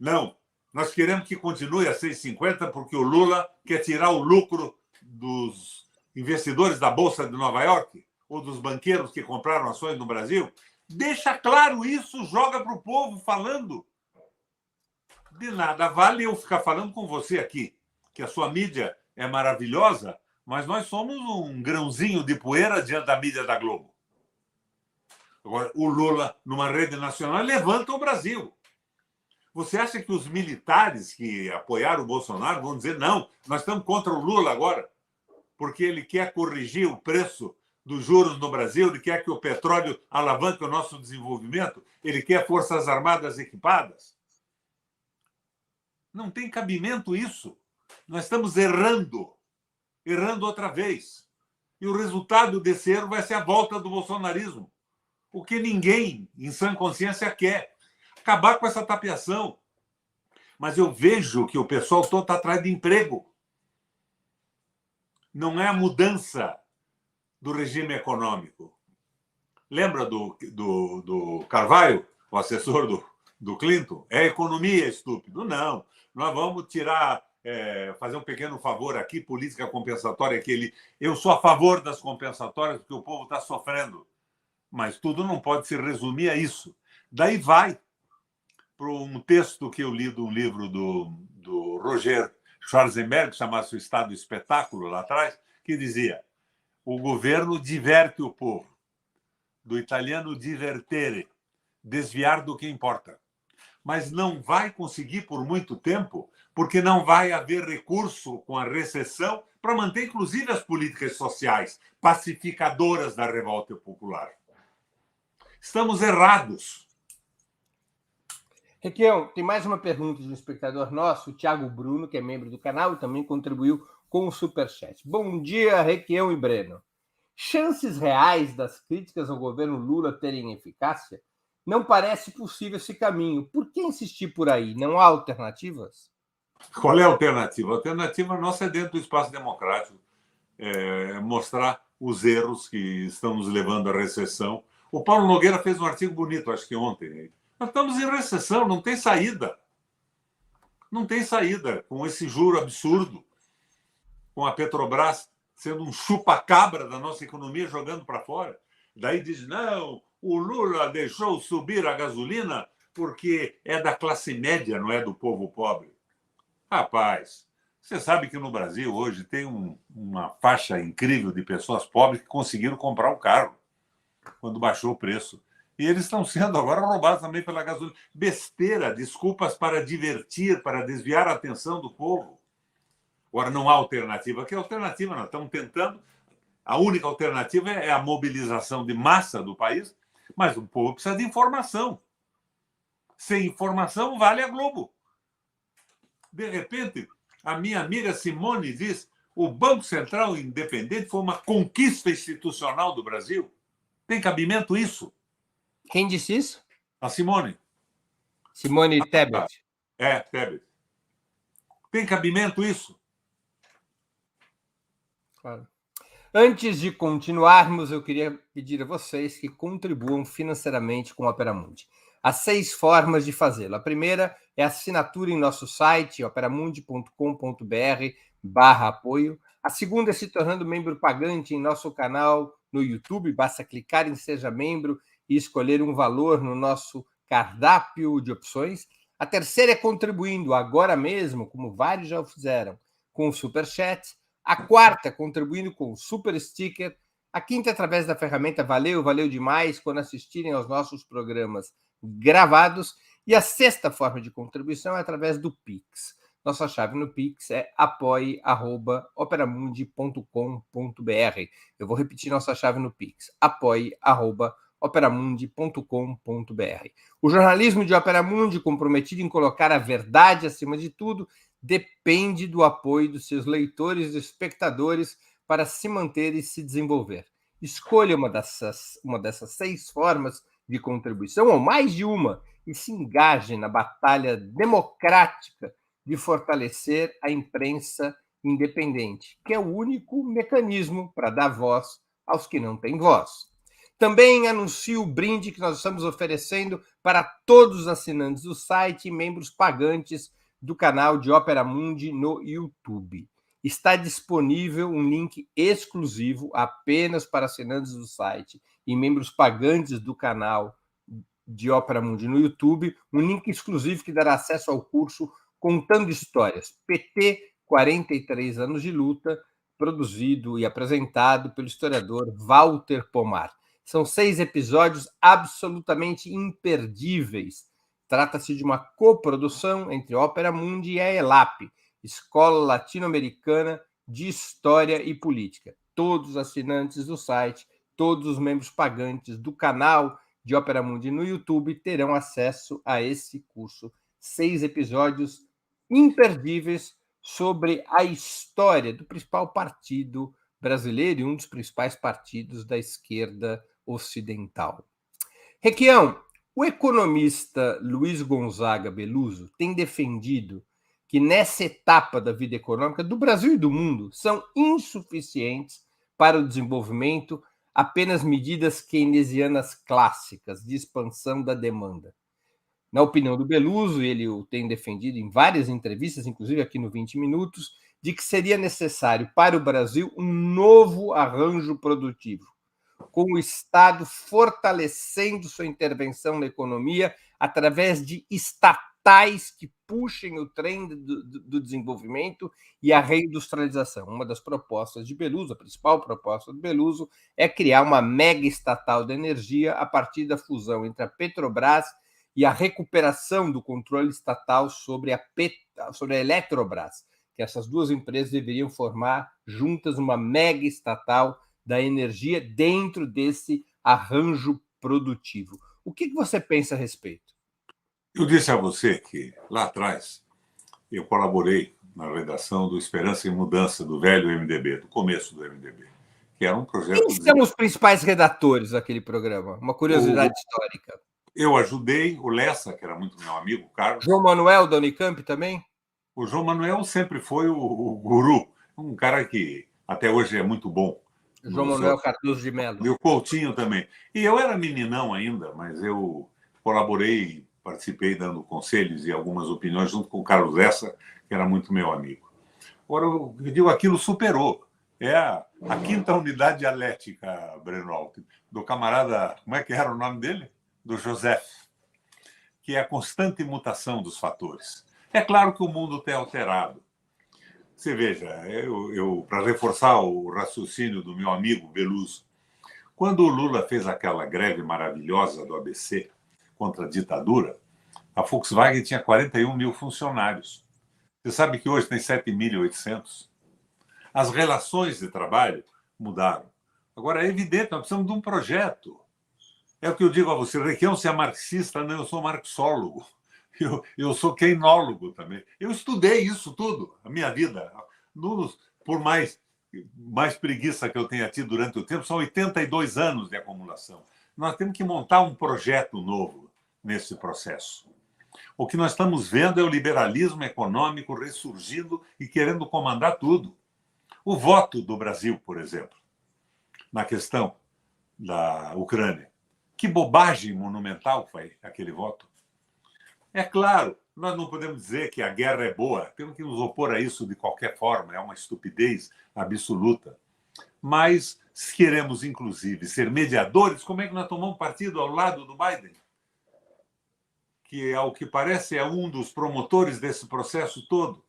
Não, nós queremos que continue a 6,50 porque o Lula quer tirar o lucro dos investidores da Bolsa de Nova York ou dos banqueiros que compraram ações no Brasil. Deixa claro isso, joga para o povo falando. De nada vale eu ficar falando com você aqui, que a sua mídia é maravilhosa, mas nós somos um grãozinho de poeira diante da mídia da Globo. Agora, o Lula, numa rede nacional, levanta o Brasil. Você acha que os militares que apoiaram o Bolsonaro vão dizer não, nós estamos contra o Lula agora, porque ele quer corrigir o preço dos juros no Brasil, ele quer que o petróleo alavanque o nosso desenvolvimento, ele quer forças armadas equipadas? Não tem cabimento isso. Nós estamos errando outra vez. E o resultado desse erro vai ser a volta do bolsonarismo. o que ninguém, em sã consciência, quer. Acabar com essa tapeação. Mas eu vejo que o pessoal todo está atrás de emprego. Não é a mudança do regime econômico. Lembra do Carvalho, o assessor do Clinton? É economia, estúpido. Não. Nós vamos tirar, fazer um pequeno favor aqui, política compensatória, eu sou a favor das compensatórias, porque o povo está sofrendo. Mas tudo não pode se resumir a isso. Daí vai para um texto que eu li de um livro do Roger Schwarzenberg, chamado O Estado Espetáculo, lá atrás, que dizia: o governo diverte o povo, do italiano divertere, desviar do que importa. Mas não vai conseguir por muito tempo, porque não vai haver recurso com a recessão para manter, inclusive, as políticas sociais pacificadoras da revolta popular. Estamos errados. Requião, tem mais uma pergunta de um espectador nosso, o Thiago Bruno, que é membro do canal e também contribuiu com o Superchat. Bom dia, Requião e Breno. Chances reais das críticas ao governo Lula terem eficácia? Não parece possível esse caminho. Por que insistir por aí? Não há alternativas? Qual é a alternativa? A alternativa nossa é dentro do espaço democrático. Mostrar os erros que estão nos levando à recessão. O Paulo Nogueira fez um artigo bonito, acho que ontem. Nós estamos em recessão, não tem saída. Não tem saída com esse juro absurdo, com a Petrobras sendo um chupa-cabra da nossa economia jogando para fora. Daí diz, não, o Lula deixou subir a gasolina porque é da classe média, não é do povo pobre. Rapaz, você sabe que no Brasil hoje tem uma faixa incrível de pessoas pobres que conseguiram comprar um carro quando baixou o preço. E eles estão sendo agora roubados também pela gasolina. Besteira, desculpas para divertir, para desviar a atenção do povo. Agora, não há alternativa. Que alternativa? Nós estamos tentando. A única alternativa é a mobilização de massa do país, mas o povo precisa de informação. Sem informação, vale a Globo. De repente, a minha amiga Simone diz: o Banco Central Independente foi uma conquista institucional do Brasil. Tem cabimento isso? Quem disse isso? A Simone. Simone Tebet. Tebet. Tem cabimento isso? Claro. Antes de continuarmos, eu queria pedir a vocês que contribuam financeiramente com o Opera Mundi. Há 6 formas de fazê-lo. A primeira é a assinatura em nosso site, operamundi.com.br/apoio. A segunda é se tornando membro pagante em nosso canal no YouTube. Basta clicar em Seja Membro e escolher um valor no nosso cardápio de opções. A terceira é contribuindo agora mesmo, como vários já o fizeram, com o Superchat. A quarta, contribuindo com o Super Sticker. A quinta, através da ferramenta Valeu Demais, quando assistirem aos nossos programas gravados. E a sexta forma de contribuição é através do Pix. Nossa chave no Pix é apoie@operamundi.com.br. Eu vou repetir nossa chave no Pix, apoie@operamundi.com.br. O jornalismo de Opera Mundi, comprometido em colocar a verdade acima de tudo, depende do apoio dos seus leitores e espectadores para se manter e se desenvolver. Escolha uma dessas 6 formas de contribuição, ou mais de uma, e se engaje na batalha democrática de fortalecer a imprensa independente, que é o único mecanismo para dar voz aos que não têm voz. Também anuncio o brinde que nós estamos oferecendo para todos os assinantes do site e membros pagantes do canal de Opera Mundi no YouTube. Está disponível um link exclusivo apenas para assinantes do site e membros pagantes do canal de Opera Mundi no YouTube, um link exclusivo que dará acesso ao curso Contando Histórias, PT, 43 anos de luta, produzido e apresentado pelo historiador Walter Pomar. São 6 episódios absolutamente imperdíveis. Trata-se de uma coprodução entre Opera Mundi e a ELAP, Escola Latino-Americana de História e Política. Todos os assinantes do site, todos os membros pagantes do canal de Opera Mundi no YouTube terão acesso a esse curso. 6 episódios imperdíveis sobre a história do principal partido brasileiro e um dos principais partidos da esquerda ocidental. Requião, o economista Luiz Gonzaga Beluso tem defendido que nessa etapa da vida econômica do Brasil e do mundo são insuficientes para o desenvolvimento apenas medidas keynesianas clássicas de expansão da demanda. Na opinião do Beluso, ele o tem defendido em várias entrevistas, inclusive aqui no 20 Minutos, de que seria necessário para o Brasil um novo arranjo produtivo, com o Estado fortalecendo sua intervenção na economia através de estatais que puxem o trem do desenvolvimento e a reindustrialização. Uma das propostas de Beluso, a principal proposta do Beluso, é criar uma mega estatal de energia a partir da fusão entre a Petrobras e a recuperação do controle estatal sobre a Eletrobras, que essas duas empresas deveriam formar juntas uma mega estatal da energia dentro desse arranjo produtivo. O que você pensa a respeito? Eu disse a você que, lá atrás, eu colaborei na redação do Esperança e Mudança, do velho MDB, do começo do MDB, que era um projeto... Quem são os principais redatores daquele programa? Uma curiosidade histórica. Eu ajudei o Lessa, que era muito meu amigo, Carlos. João Manuel da Unicamp também? O João Manuel sempre foi o guru, um cara que até hoje é muito bom. João Manuel Cardoso de Mello. E o Coutinho também. E eu era meninão ainda, mas eu colaborei, participei dando conselhos e algumas opiniões junto com o Carlos Lessa, que era muito meu amigo. Agora, eu digo, aquilo superou. É a quinta unidade dialética, Breno, do camarada, como é que era o nome dele? Do José, que é a constante mutação dos fatores. É claro que o mundo tem alterado. Você veja, para reforçar o raciocínio do meu amigo Beluso, quando o Lula fez aquela greve maravilhosa do ABC contra a ditadura, a Volkswagen tinha 41 mil funcionários. Você sabe que hoje tem 7.800? As relações de trabalho mudaram. Agora, é evidente, nós precisamos de um projeto. É o que eu digo a você, Requião, se é marxista, não, eu sou marxólogo. Eu sou queinólogo também. Eu estudei isso tudo, a minha vida. Por mais preguiça que eu tenha tido durante o tempo, são 82 anos de acumulação. Nós temos que montar um projeto novo nesse processo. O que nós estamos vendo é o liberalismo econômico ressurgindo e querendo comandar tudo. O voto do Brasil, por exemplo, na questão da Ucrânia. Que bobagem monumental foi aquele voto. É claro, nós não podemos dizer que a guerra é boa, temos que nos opor a isso de qualquer forma, é uma estupidez absoluta. Mas, se queremos, inclusive, ser mediadores, como é que nós tomamos partido ao lado do Biden? Que, ao que parece, é um dos promotores desse processo todo.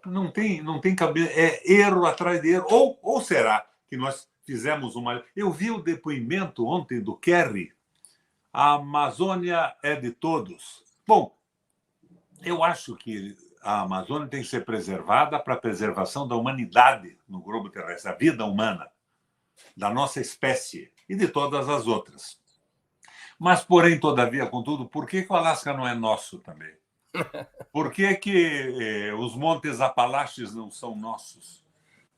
Não tem cabelo, é erro atrás de erro. Ou será que nós fizemos uma... Eu vi o depoimento ontem do Kerry. A Amazônia é de todos. Bom, eu acho que a Amazônia tem que ser preservada para a preservação da humanidade no globo terrestre, da vida humana, da nossa espécie e de todas as outras. Mas, porém, todavia, contudo, por que o Alasca não é nosso também? Por que os Montes Apalaches não são nossos?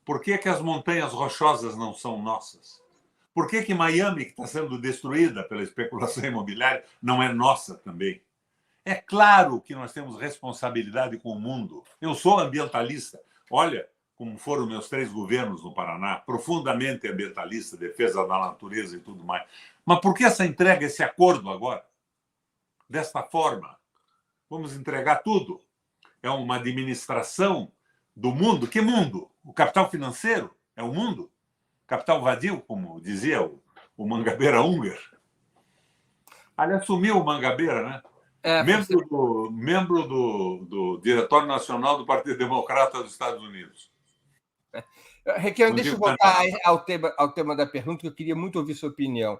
Por que as montanhas rochosas não são nossas? Por que Miami, que está sendo destruída pela especulação imobiliária, não é nossa também? É claro que nós temos responsabilidade com o mundo. Eu sou ambientalista. Olha como foram meus 3 governos no Paraná, profundamente ambientalista, defesa da natureza e tudo mais. Mas por que essa entrega, esse acordo agora? Desta forma, vamos entregar tudo. É uma administração do mundo. Que mundo? O capital financeiro é o mundo? Capital vadio, como dizia o Mangabeira Unger. Aliás, sumiu o Mangabeira, né? Membro do Diretório Nacional do Partido Democrata dos Estados Unidos. Requião, deixa eu voltar ao tema da pergunta, que eu queria muito ouvir sua opinião.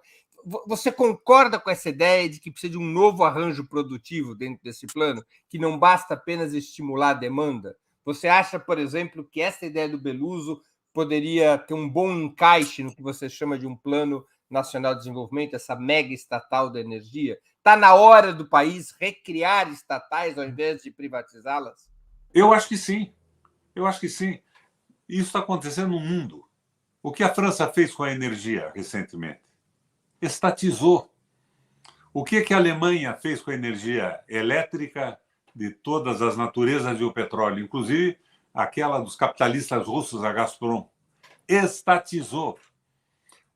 Você concorda com essa ideia de que precisa de um novo arranjo produtivo dentro desse plano, que não basta apenas estimular a demanda? Você acha, por exemplo, que essa ideia do Beluso poderia ter um bom encaixe no que você chama de um plano nacional de desenvolvimento, essa mega estatal da energia? Está na hora do país recriar estatais ao invés de privatizá-las? Eu acho que sim. Eu acho que sim. Isso está acontecendo no mundo. O que a França fez com a energia recentemente? estatizou. O que a Alemanha fez com a energia elétrica de todas as naturezas e o petróleo, inclusive aquela dos capitalistas russos, a Gazprom? Estatizou.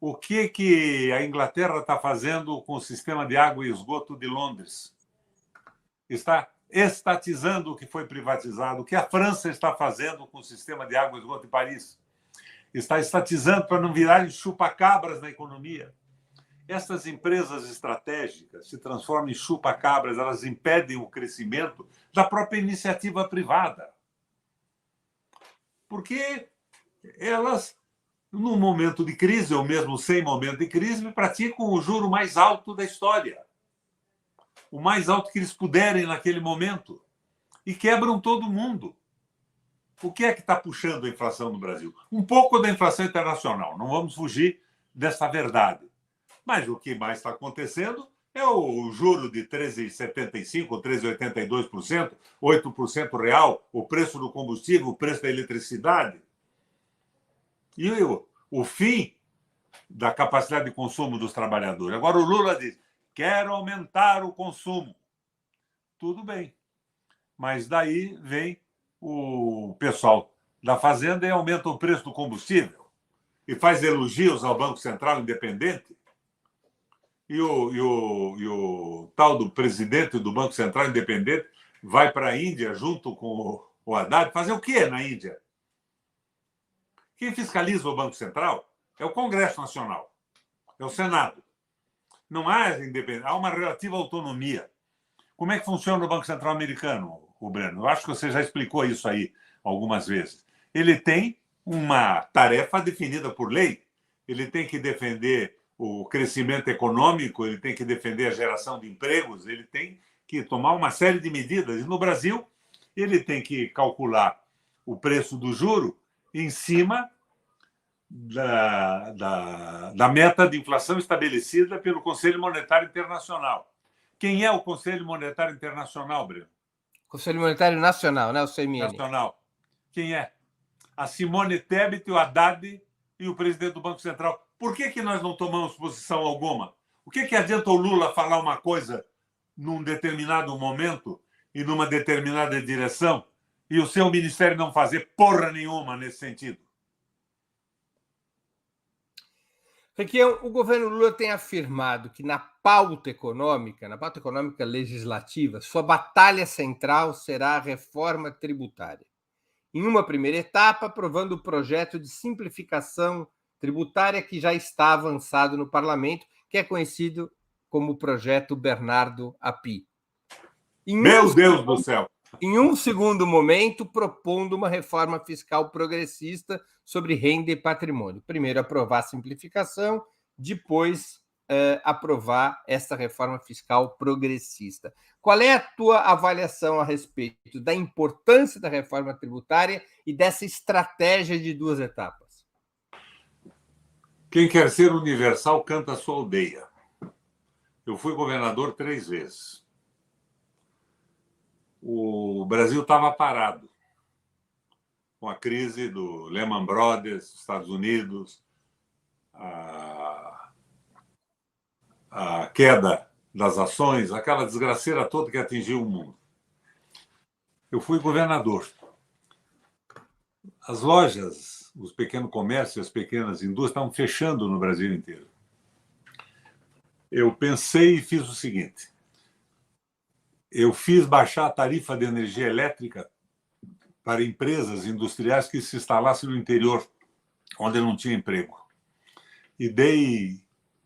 O que a Inglaterra está fazendo com o sistema de água e esgoto de Londres? Está estatizando o que foi privatizado. O que a França está fazendo com o sistema de água e esgoto de Paris? Está estatizando para não virarem chupa-cabras na economia. Essas empresas estratégicas se transformam em chupa-cabras, elas impedem o crescimento da própria iniciativa privada. Porque elas, num momento de crise, ou mesmo sem momento de crise, praticam o juro mais alto da história. O mais alto que eles puderem naquele momento. E quebram todo mundo. O que é que está puxando a inflação no Brasil? Um pouco da inflação internacional. Não vamos fugir dessa verdade. Mas o que mais está acontecendo é o juro de 13,75%, 13,82%, 8% real, o preço do combustível, o preço da eletricidade. E o fim da capacidade de consumo dos trabalhadores. Agora o Lula diz, quero aumentar o consumo. Tudo bem. Mas daí vem o pessoal da Fazenda e aumenta o preço do combustível e faz elogios ao Banco Central Independente. E o tal do presidente do Banco Central Independente vai para a Índia junto com o Haddad fazer o quê na Índia? Quem fiscaliza o Banco Central é o Congresso Nacional, é o Senado. Não há independência, há uma relativa autonomia. Como é que funciona o Banco Central americano, o Breno? Eu acho que você já explicou isso aí algumas vezes. Ele tem uma tarefa definida por lei. Ele tem que defender o crescimento econômico, ele tem que defender a geração de empregos, ele tem que tomar uma série de medidas. E no Brasil, ele tem que calcular o preço do juro em cima da meta de inflação estabelecida pelo Conselho Monetário Internacional. Quem é o Conselho Monetário Internacional, Breno? Conselho Monetário Nacional, né? O CMN. Nacional. Quem é? A Simone Tebet, o Haddad e o presidente do Banco Central. Por que nós não tomamos posição alguma? O que adianta o Lula falar uma coisa num determinado momento e numa determinada direção e o seu ministério não fazer porra nenhuma nesse sentido? Requião, o governo Lula tem afirmado que na pauta econômica legislativa, sua batalha central será a reforma tributária. Em uma primeira etapa, aprovando o projeto de simplificação tributária que já está avançado no parlamento, que é conhecido como o projeto Bernardo Api. Meu Deus do céu! Em um segundo momento, propondo uma reforma fiscal progressista sobre renda e patrimônio. Primeiro aprovar a simplificação, depois aprovar essa reforma fiscal progressista. Qual é a tua avaliação a respeito da importância da reforma tributária e dessa estratégia de duas etapas? Quem quer ser universal canta a sua aldeia. Eu fui governador 3 vezes. O Brasil estava parado com a crise do Lehman Brothers, Estados Unidos, a queda das ações, aquela desgraceira toda que atingiu o mundo. Eu fui governador. As lojas, os pequenos comércios, as pequenas indústrias estavam fechando no Brasil inteiro. Eu pensei e fiz o seguinte. Eu fiz baixar a tarifa de energia elétrica para empresas industriais que se instalassem no interior, onde não tinha emprego. E dei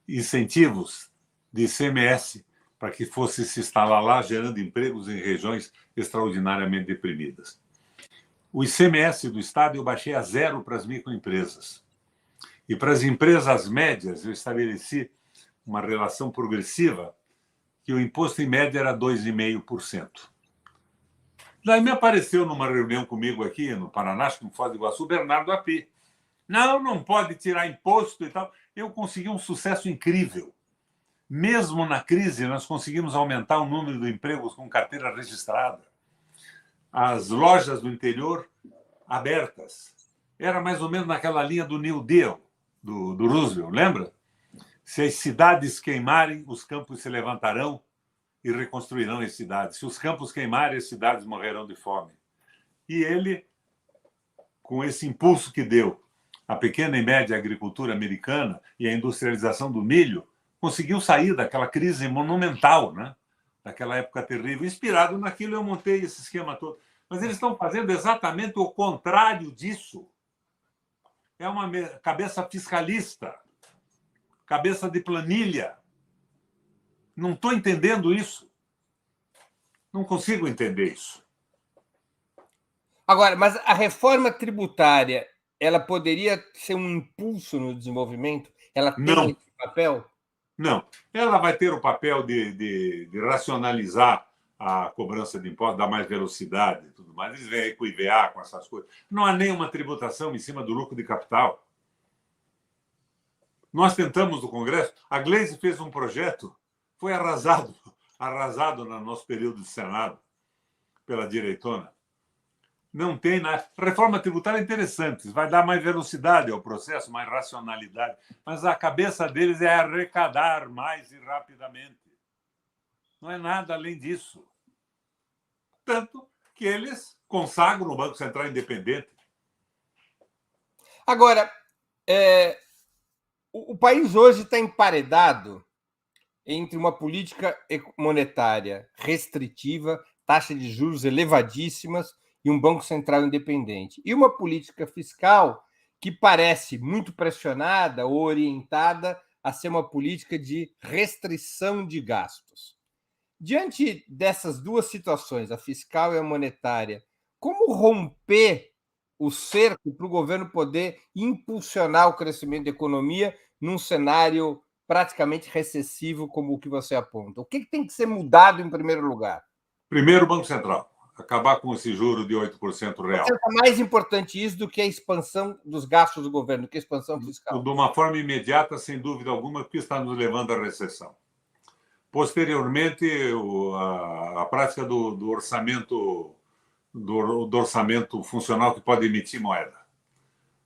incentivos de ICMS para que fosse se instalar lá, gerando empregos em regiões extraordinariamente deprimidas. O ICMS do Estado eu baixei a 0 para as microempresas. E para as empresas médias eu estabeleci uma relação progressiva que o imposto em média era 2,5%. Daí me apareceu numa reunião comigo aqui no Paraná, acho que no Foz do Iguaçu, Bernardo Api. Não pode tirar imposto e tal. Eu consegui um sucesso incrível. Mesmo na crise, nós conseguimos aumentar o número de empregos com carteira registrada. As lojas do interior abertas. Era mais ou menos naquela linha do New Deal, do Roosevelt, lembra? Se as cidades queimarem, os campos se levantarão e reconstruirão as cidades. Se os campos queimarem, as cidades morrerão de fome. E ele, com esse impulso que deu à pequena e média agricultura americana e à industrialização do milho, conseguiu sair daquela crise monumental, né? Daquela época terrível. Inspirado naquilo, eu montei esse esquema todo. Mas eles estão fazendo exatamente o contrário disso. É uma cabeça fiscalista, cabeça de planilha. Não estou entendendo isso. Não consigo entender isso. Agora, mas a reforma tributária, ela poderia ser um impulso no desenvolvimento? Ela tem esse papel? Não. Ela vai ter o papel de racionalizar a cobrança de impostos, dar mais velocidade e tudo mais. Eles vêm aí com o IVA, com essas coisas. Não há nenhuma tributação em cima do lucro de capital. Nós tentamos no Congresso, a Gleisi fez um projeto, foi arrasado no nosso período de Senado pela direitona. Não tem nada. Reforma tributária é interessante, vai dar mais velocidade ao processo, mais racionalidade, mas a cabeça deles é arrecadar mais e rapidamente. Não é nada além disso. Tanto que eles consagram o Banco Central independente. Agora, o país hoje está emparedado entre uma política monetária restritiva, taxa de juros elevadíssimas e um Banco Central independente, e uma política fiscal que parece muito pressionada ou orientada a ser uma política de restrição de gastos. Diante dessas duas situações, a fiscal e a monetária, como romper o cerco para o governo poder impulsionar o crescimento da economia num cenário praticamente recessivo como o que você aponta? O que tem que ser mudado em primeiro lugar? Primeiro, o Banco Central. Acabar com esse juro de 8% real. É mais importante isso do que a expansão dos gastos do governo, do que a expansão fiscal. De uma forma imediata, sem dúvida alguma, porque está nos levando à recessão. Posteriormente, a prática do orçamento funcional que pode emitir moeda,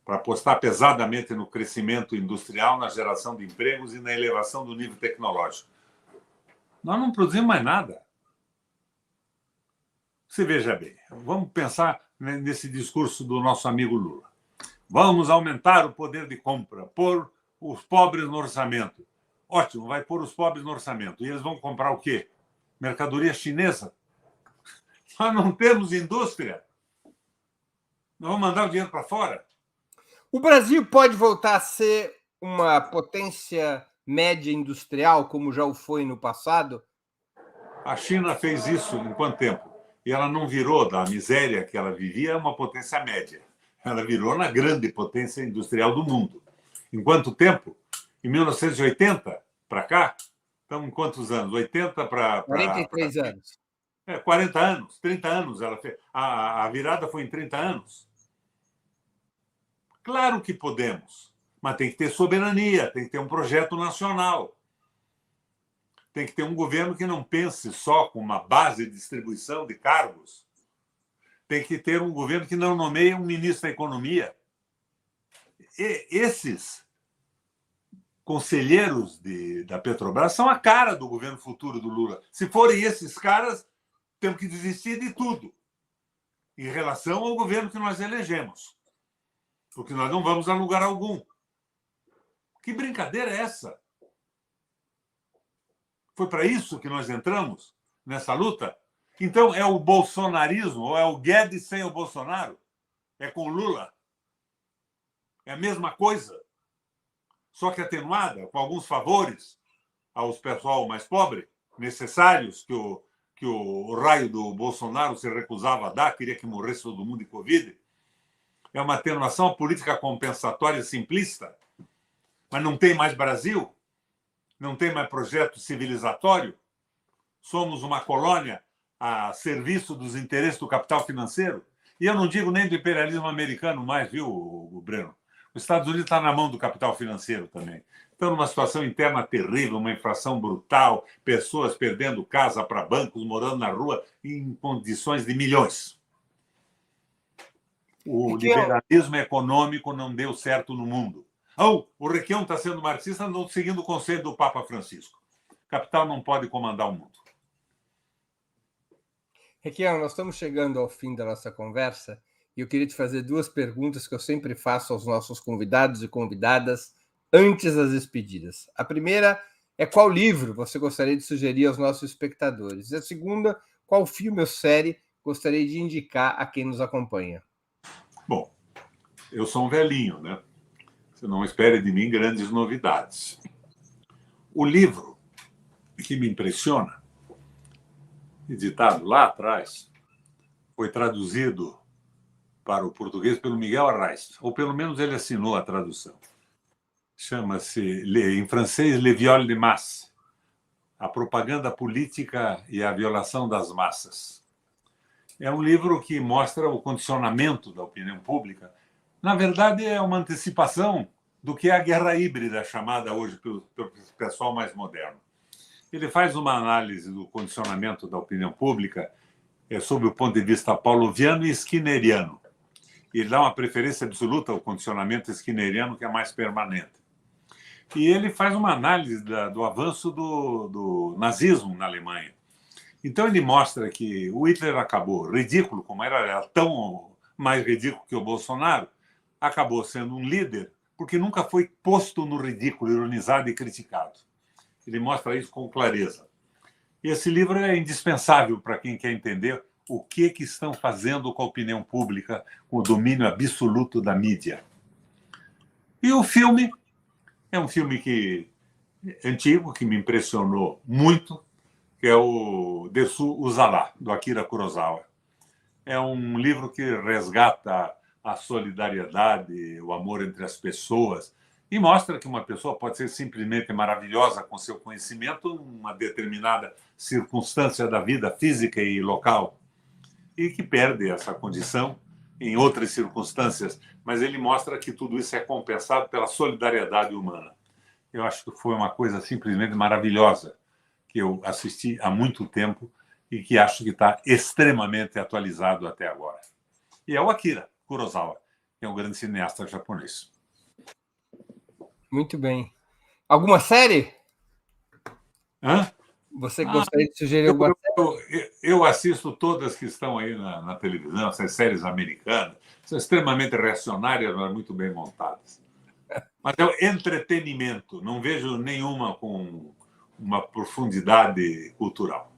para apostar pesadamente no crescimento industrial, na geração de empregos e na elevação do nível tecnológico. Nós não produzimos mais nada. Você veja bem, vamos pensar nesse discurso do nosso amigo Lula. Vamos aumentar o poder de compra, pôr os pobres no orçamento. Ótimo, vai pôr os pobres no orçamento. E eles vão comprar o quê? Mercadoria chinesa? Nós não temos indústria. Nós vamos mandar o dinheiro para fora? O Brasil pode voltar a ser uma potência média industrial, como já o foi no passado? A China fez isso em quanto tempo? E ela não virou da miséria que ela vivia uma potência média. Ela virou na grande potência industrial do mundo. Em quanto tempo? Em 1980 para cá? Estamos em quantos anos? 80 para... 43 anos. 40 anos, 30 anos ela fez. A virada foi em 30 anos. Claro que podemos, mas tem que ter soberania, tem que ter um projeto nacional. Tem que ter um governo que não pense só com uma base de distribuição de cargos. Tem que ter um governo que não nomeie um ministro da Economia. E esses conselheiros da Petrobras são a cara do governo futuro do Lula. Se forem esses caras, temos que desistir de tudo em relação ao governo que nós elegemos. Porque nós não vamos a lugar algum. Que brincadeira é essa? Foi para isso que nós entramos nessa luta? Então, é o bolsonarismo, ou é o Guedes sem o Bolsonaro? É com o Lula? É a mesma coisa, só que atenuada, com alguns favores aos pessoal mais pobre, necessários, que o raio do Bolsonaro se recusava a dar, queria que morresse todo mundo de Covid. É uma atenuação política compensatória simplista, mas não tem mais Brasil, não tem mais projeto civilizatório. Somos uma colônia a serviço dos interesses do capital financeiro. E eu não digo nem do imperialismo americano mais, viu, Breno? Os Estados Unidos está na mão do capital financeiro também. Estão numa situação interna terrível, uma inflação brutal, pessoas perdendo casa para bancos, morando na rua em condições de milhões. O liberalismo econômico não deu certo no mundo. O Requião está sendo marxista, não seguindo o conselho do Papa Francisco. Capital não pode comandar o mundo. Requião, nós estamos chegando ao fim da nossa conversa e eu queria te fazer duas perguntas que eu sempre faço aos nossos convidados e convidadas antes das despedidas. A primeira é qual livro você gostaria de sugerir aos nossos espectadores? E a segunda, qual filme ou série gostaria de indicar a quem nos acompanha? Bom, eu sou um velhinho, né? Você não espere de mim grandes novidades. O livro que me impressiona, editado lá atrás, foi traduzido para o português pelo Miguel Arraes, ou pelo menos ele assinou a tradução. Chama-se, em francês, Le Viol de Masse, a propaganda política e a violação das massas. É um livro que mostra o condicionamento da opinião pública. Na verdade, é uma antecipação do que é a guerra híbrida, chamada hoje pelo pessoal mais moderno. Ele faz uma análise do condicionamento da opinião pública sob o ponto de vista pavloviano e skinneriano. Ele dá uma preferência absoluta ao condicionamento skinneriano, que é mais permanente. E ele faz uma análise do avanço do nazismo na Alemanha. Então, ele mostra que o Hitler acabou ridículo, como era tão mais ridículo que o Bolsonaro, acabou sendo um líder, porque nunca foi posto no ridículo, ironizado e criticado. Ele mostra isso com clareza. Esse livro é indispensável para quem quer entender o que estão fazendo com a opinião pública, com o domínio absoluto da mídia. E o filme é um filme antigo, que me impressionou muito, que é o Dessous Uzala, do Akira Kurosawa. É um livro que resgata a solidariedade, o amor entre as pessoas, e mostra que uma pessoa pode ser simplesmente maravilhosa com seu conhecimento numa determinada circunstância da vida física e local, e que perde essa condição em outras circunstâncias, mas ele mostra que tudo isso é compensado pela solidariedade humana. Eu acho que foi uma coisa simplesmente maravilhosa, que eu assisti há muito tempo e que acho que está extremamente atualizado até agora. E é o Akira Kurosawa, que é um grande cineasta japonês. Muito bem. Alguma série? Hã? Você gostaria de sugerir alguma série? Eu assisto todas que estão aí na televisão, essas séries americanas, são extremamente reacionárias, mas muito bem montadas. Mas é o entretenimento, não vejo nenhuma com uma profundidade cultural.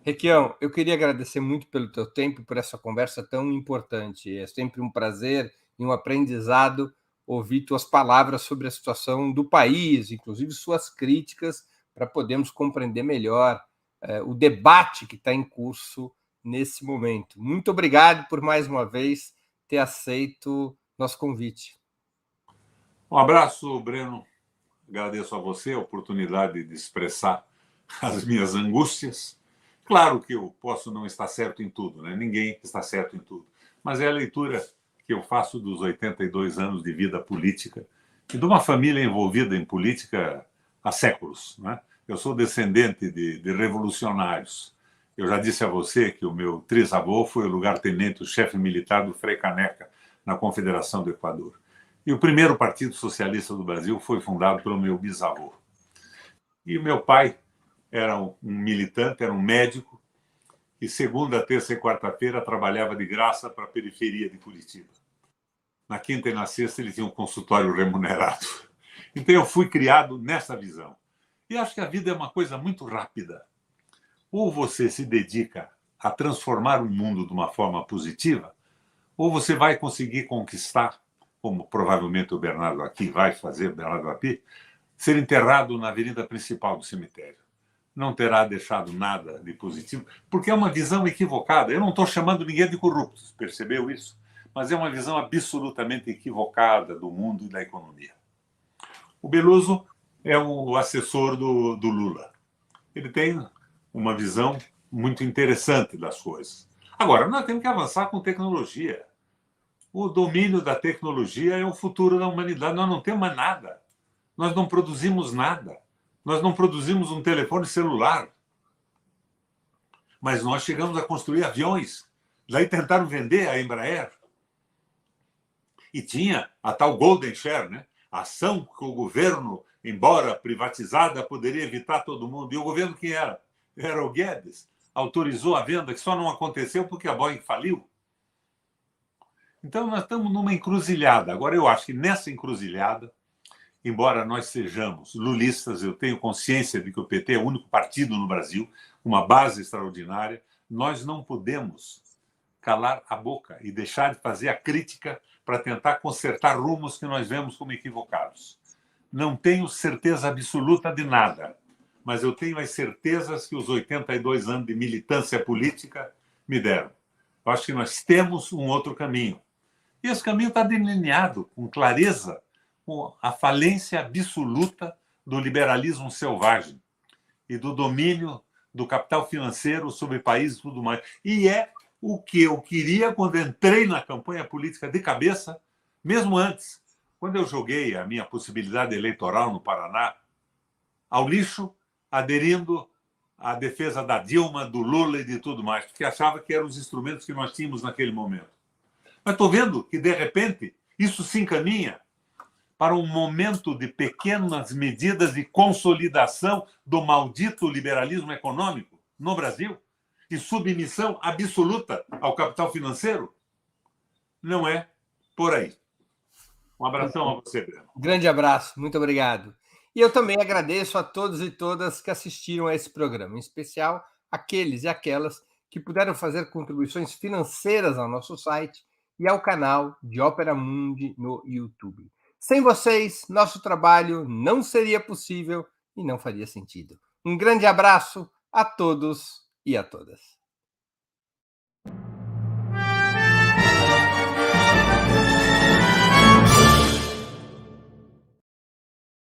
Requião, eu queria agradecer muito pelo teu tempo, por essa conversa tão importante. É sempre um prazer e um aprendizado ouvir tuas palavras sobre a situação do país, inclusive suas críticas, para podermos compreender melhor o debate que está em curso nesse momento. Muito obrigado por, mais uma vez, ter aceito nosso convite. Um abraço, Breno. Agradeço a você a oportunidade de expressar as minhas angústias. Claro que eu posso não estar certo em tudo, né? Ninguém está certo em tudo. Mas é a leitura que eu faço dos 82 anos de vida política e de uma família envolvida em política há séculos, né? Eu sou descendente de revolucionários. Eu já disse a você que o meu trisavô foi o lugar-tenente, o chefe militar do Frei Caneca, na Confederação do Equador. E o primeiro Partido Socialista do Brasil foi fundado pelo meu bisavô. E o meu pai era um militante, era um médico, e segunda, terça e quarta-feira trabalhava de graça para a periferia de Curitiba. Na quinta e na sexta ele tinha um consultório remunerado. Então eu fui criado nessa visão. E acho que a vida é uma coisa muito rápida. Ou você se dedica a transformar o mundo de uma forma positiva, ou você vai conseguir conquistar, como provavelmente o Bernardo aqui vai fazer, Bernardo Api, ser enterrado na avenida principal do cemitério. Não terá deixado nada de positivo, porque é uma visão equivocada. Eu não estou chamando ninguém de corrupto, percebeu isso? Mas é uma visão absolutamente equivocada do mundo e da economia. O Beluso é o assessor do Lula. Ele tem uma visão muito interessante das coisas. Agora, nós temos que avançar com tecnologia. O domínio da tecnologia é o futuro da humanidade. Nós não temos mais nada. Nós não produzimos nada. Nós não produzimos um telefone celular. Mas nós chegamos a construir aviões. Daí tentaram vender a Embraer. E tinha a tal Golden Share, né? ação que o governo, embora privatizada, poderia evitar todo mundo. E o governo quem era? Era o Guedes. Autorizou a venda, que só não aconteceu porque a Boeing faliu. Então, nós estamos numa encruzilhada. Agora, eu acho que nessa encruzilhada, embora nós sejamos lulistas, eu tenho consciência de que o PT é o único partido no Brasil, uma base extraordinária, nós não podemos calar a boca e deixar de fazer a crítica para tentar consertar rumos que nós vemos como equivocados. Não tenho certeza absoluta de nada, mas eu tenho as certezas que os 82 anos de militância política me deram. Eu acho que nós temos um outro caminho. E esse caminho está delineado com clareza com a falência absoluta do liberalismo selvagem e do domínio do capital financeiro sobre países e tudo mais. E é o que eu queria quando entrei na campanha política de cabeça, mesmo antes, quando eu joguei a minha possibilidade eleitoral no Paraná ao lixo, aderindo à defesa da Dilma, do Lula e de tudo mais, porque achava que eram os instrumentos que nós tínhamos naquele momento. Mas estou vendo que, de repente, isso se encaminha para um momento de pequenas medidas de consolidação do maldito liberalismo econômico no Brasil e submissão absoluta ao capital financeiro. Não é por aí. Um abração a você, Breno. Grande abraço, muito obrigado. E eu também agradeço a todos e todas que assistiram a esse programa, em especial aqueles e aquelas que puderam fazer contribuições financeiras ao nosso site e ao canal de Ópera Mundi no YouTube. Sem vocês, nosso trabalho não seria possível e não faria sentido. Um grande abraço a todos e a todas.